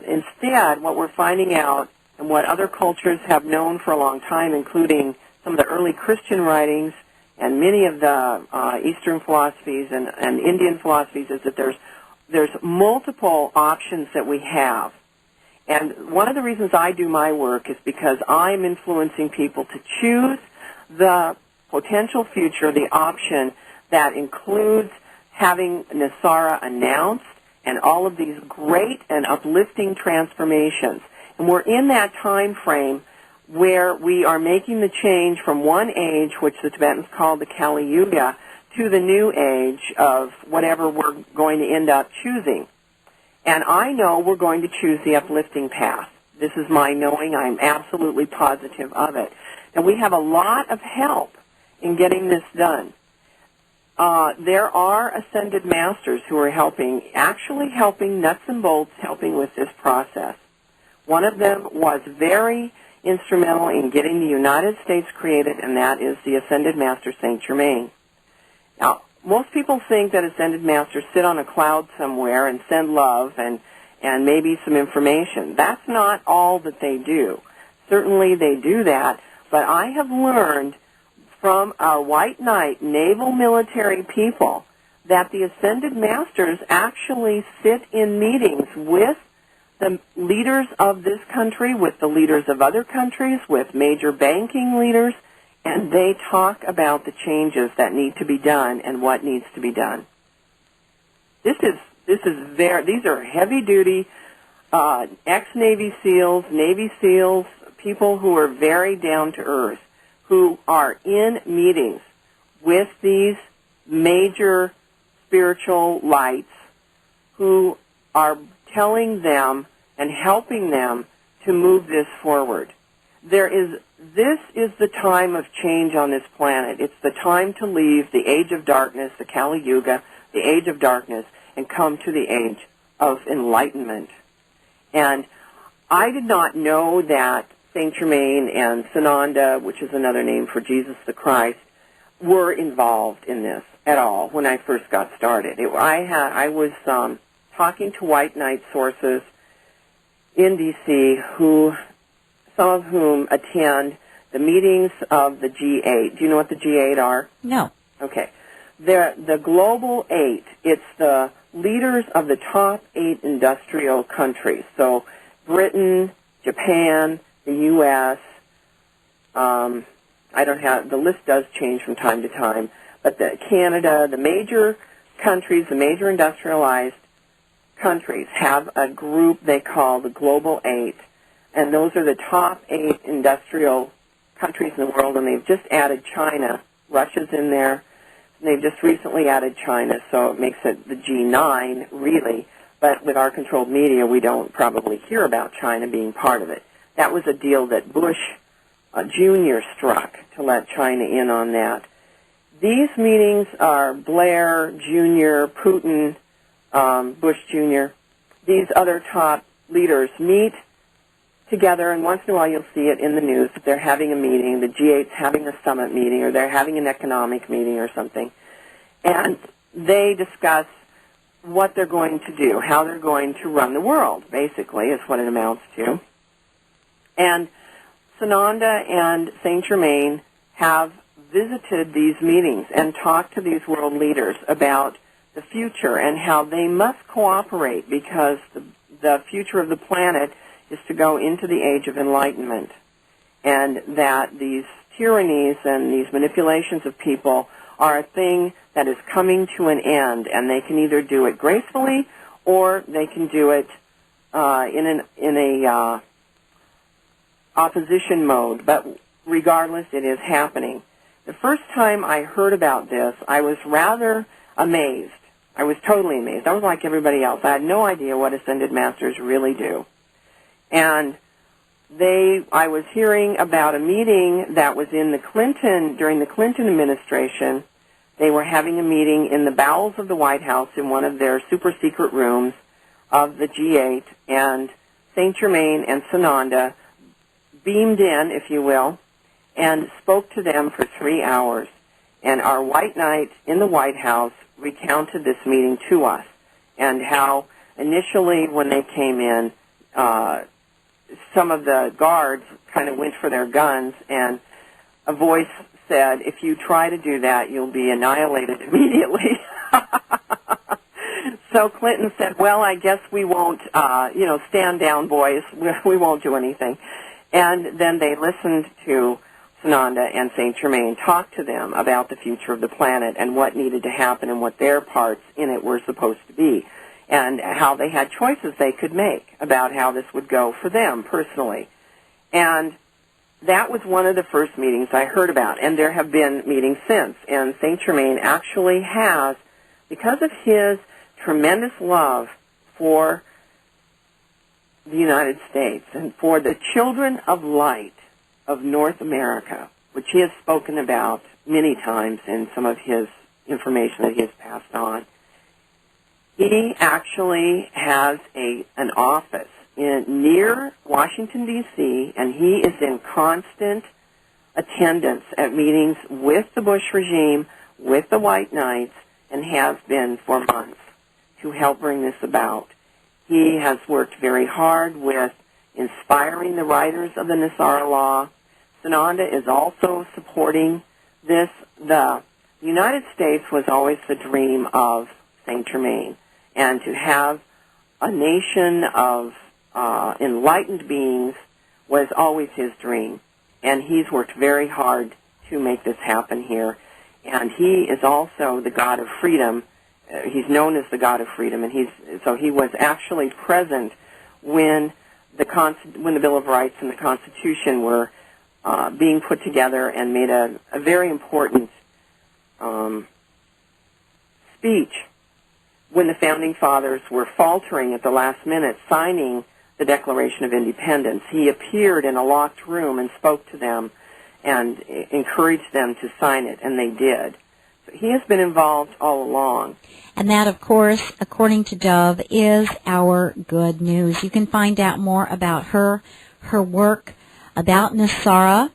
instead what we're finding out, and what other cultures have known for a long time, including some of the early Christian writings and many of the Eastern philosophies and Indian philosophies, is that there's multiple options that we have. And one of the reasons I do my work is because I'm influencing people to choose the potential future, the option that includes having NESARA announced and all of these great and uplifting transformations. And we're in that time frame where we are making the change from one age, which the Tibetans call the Kali Yuga, to the new age of whatever we're going to end up choosing. And I know we're going to choose the uplifting path. This is my knowing. I'm absolutely positive of it. And we have a lot of help in getting this done. There are ascended masters who are actually helping nuts and bolts, helping with this process. One of them was very instrumental in getting the United States created, and that is the Ascended Master Saint Germain. Now, most people think that Ascended Masters sit on a cloud somewhere and send love and maybe some information. That's not all that they do. Certainly they do that, but I have learned from our white knight naval military people that the Ascended Masters actually sit in meetings with the leaders of this country, with the leaders of other countries, with major banking leaders, and they talk about the changes that need to be done and what needs to be done. These are heavy-duty ex-Navy SEALs, people who are very down-to-earth, who are in meetings with these major spiritual lights who are telling them and helping them to move this forward. This is the time of change on this planet. It's the time to leave the age of darkness, the Kali Yuga, the age of darkness, and come to the age of enlightenment. And I did not know that Saint Germain and Sananda, which is another name for Jesus the Christ, were involved in this at all when I first got started. I was talking to white knight sources in D.C. some of whom attend the meetings of the G8. Do you know what the G8 are? No. Okay. They're the Global 8. It's the leaders of the top 8 industrial countries. So Britain, Japan, the U.S., the list does change from time to time, but Canada, the major countries, the major industrialized countries have a group they call the Global 8, and those are the top 8 industrial countries in the world, and they've just added China. Russia's in there. They've just recently added China, so it makes it the G9, really, but with our controlled media, we don't probably hear about China being part of it. That was a deal that Bush Jr. struck to let China in on that. These meetings are Blair Jr., Putin, Bush Jr., these other top leaders meet together, and once in a while you'll see it in the news that they're having a meeting, the G8's having a summit meeting, or they're having an economic meeting or something, and they discuss what they're going to do, how they're going to run the world, basically, is what it amounts to. And Sananda and Saint Germain have visited these meetings and talked to these world leaders about the future and how they must cooperate because the future of the planet is to go into the age of enlightenment, and that these tyrannies and these manipulations of people are a thing that is coming to an end, and they can either do it gracefully or they can do it in a opposition mode, but regardless, it is happening. The first time I heard about this, I was rather amazed. I was totally amazed. I was like everybody else. I had no idea what Ascended Masters really do. And I was hearing about a meeting that was during the Clinton administration. They were having a meeting in the bowels of the White House in one of their super secret rooms of the G8, and Saint Germain and Sananda beamed in, if you will, and spoke to them for 3 hours. And our white knight in the White House recounted this meeting to us, and how initially when they came in, some of the guards kind of went for their guns, and a voice said, if you try to do that, you'll be annihilated immediately. So Clinton said, well, I guess we won't, stand down, boys. We won't do anything. And then they listened to Sananda and Saint Germain talk to them about the future of the planet and what needed to happen and what their parts in it were supposed to be, and how they had choices they could make about how this would go for them personally. And that was one of the first meetings I heard about, and there have been meetings since. And St. Germain actually has, because of his tremendous love for the United States and for the children of light of North America, which he has spoken about many times in some of his information that he has passed on, he actually has an office near Washington, D.C., and he is in constant attendance at meetings with the Bush regime, with the White Knights, and has been for months to help bring this about. He has worked very hard with inspiring the writers of the NESARA law. Sananda is also supporting this. The United States was always the dream of St. Germain, and to have a nation of enlightened beings was always his dream. And he's worked very hard to make this happen here. And he is also the God of freedom. He's known as the God of freedom, and so he was actually present when the Bill of Rights and the Constitution were being put together, and made a very important speech when the Founding Fathers were faltering at the last minute signing the Declaration of Independence. He appeared in a locked room and spoke to them and encouraged them to sign it, and they did. So he has been involved all along. And that, of course, according to Dove, is our good news. You can find out more about her work, about NESARA,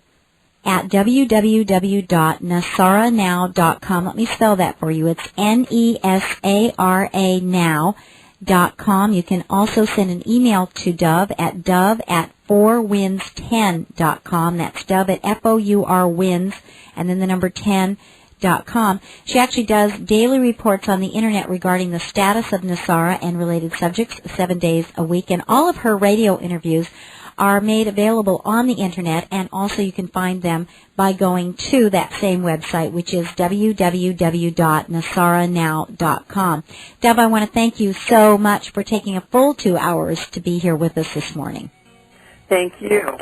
at www.nesaranow.com. Let me spell that for you. It's NESARA now.com. You can also send an email to Dove at dove@fourwinds10.com. That's Dove at FOUR-WINDS, and then the number 10.com. She actually does daily reports on the Internet regarding the status of NESARA and related subjects 7 days a week, and all of her radio interviews are made available on the Internet, and also you can find them by going to that same website, which is www.nesaranow.com. Deb, I want to thank you so much for taking a full 2 hours to be here with us this morning. Thank you.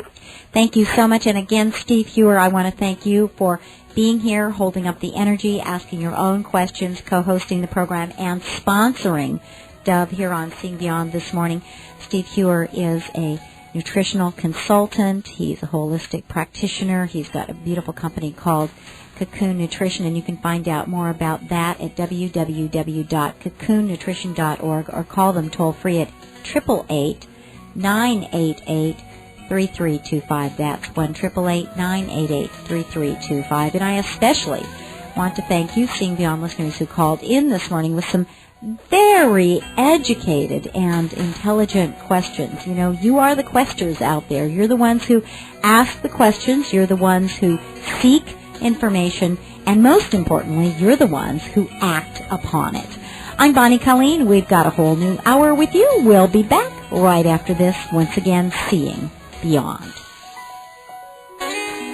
Thank you so much. And again, Steve Hewer, I want to thank you for being here, holding up the energy, asking your own questions, co-hosting the program, and sponsoring Dove here on Seeing Beyond this morning. Steve Hewer is a nutritional consultant. He's a holistic practitioner. He's got a beautiful company called Cocoon Nutrition, and you can find out more about that at www.cocoonnutrition.org, or call them toll-free at 888-988-3325. That's 1-888-988-3325. And I especially want to thank you, Seeing Beyond listeners, who called in this morning with some very educated and intelligent questions. You know, you are the questers out there. You're the ones who ask the questions. You're the ones who seek information. And most importantly, you're the ones who act upon it. I'm Bonnie Colleen. We've got a whole new hour with you. We'll be back right after this, once again, Seeing Beyond.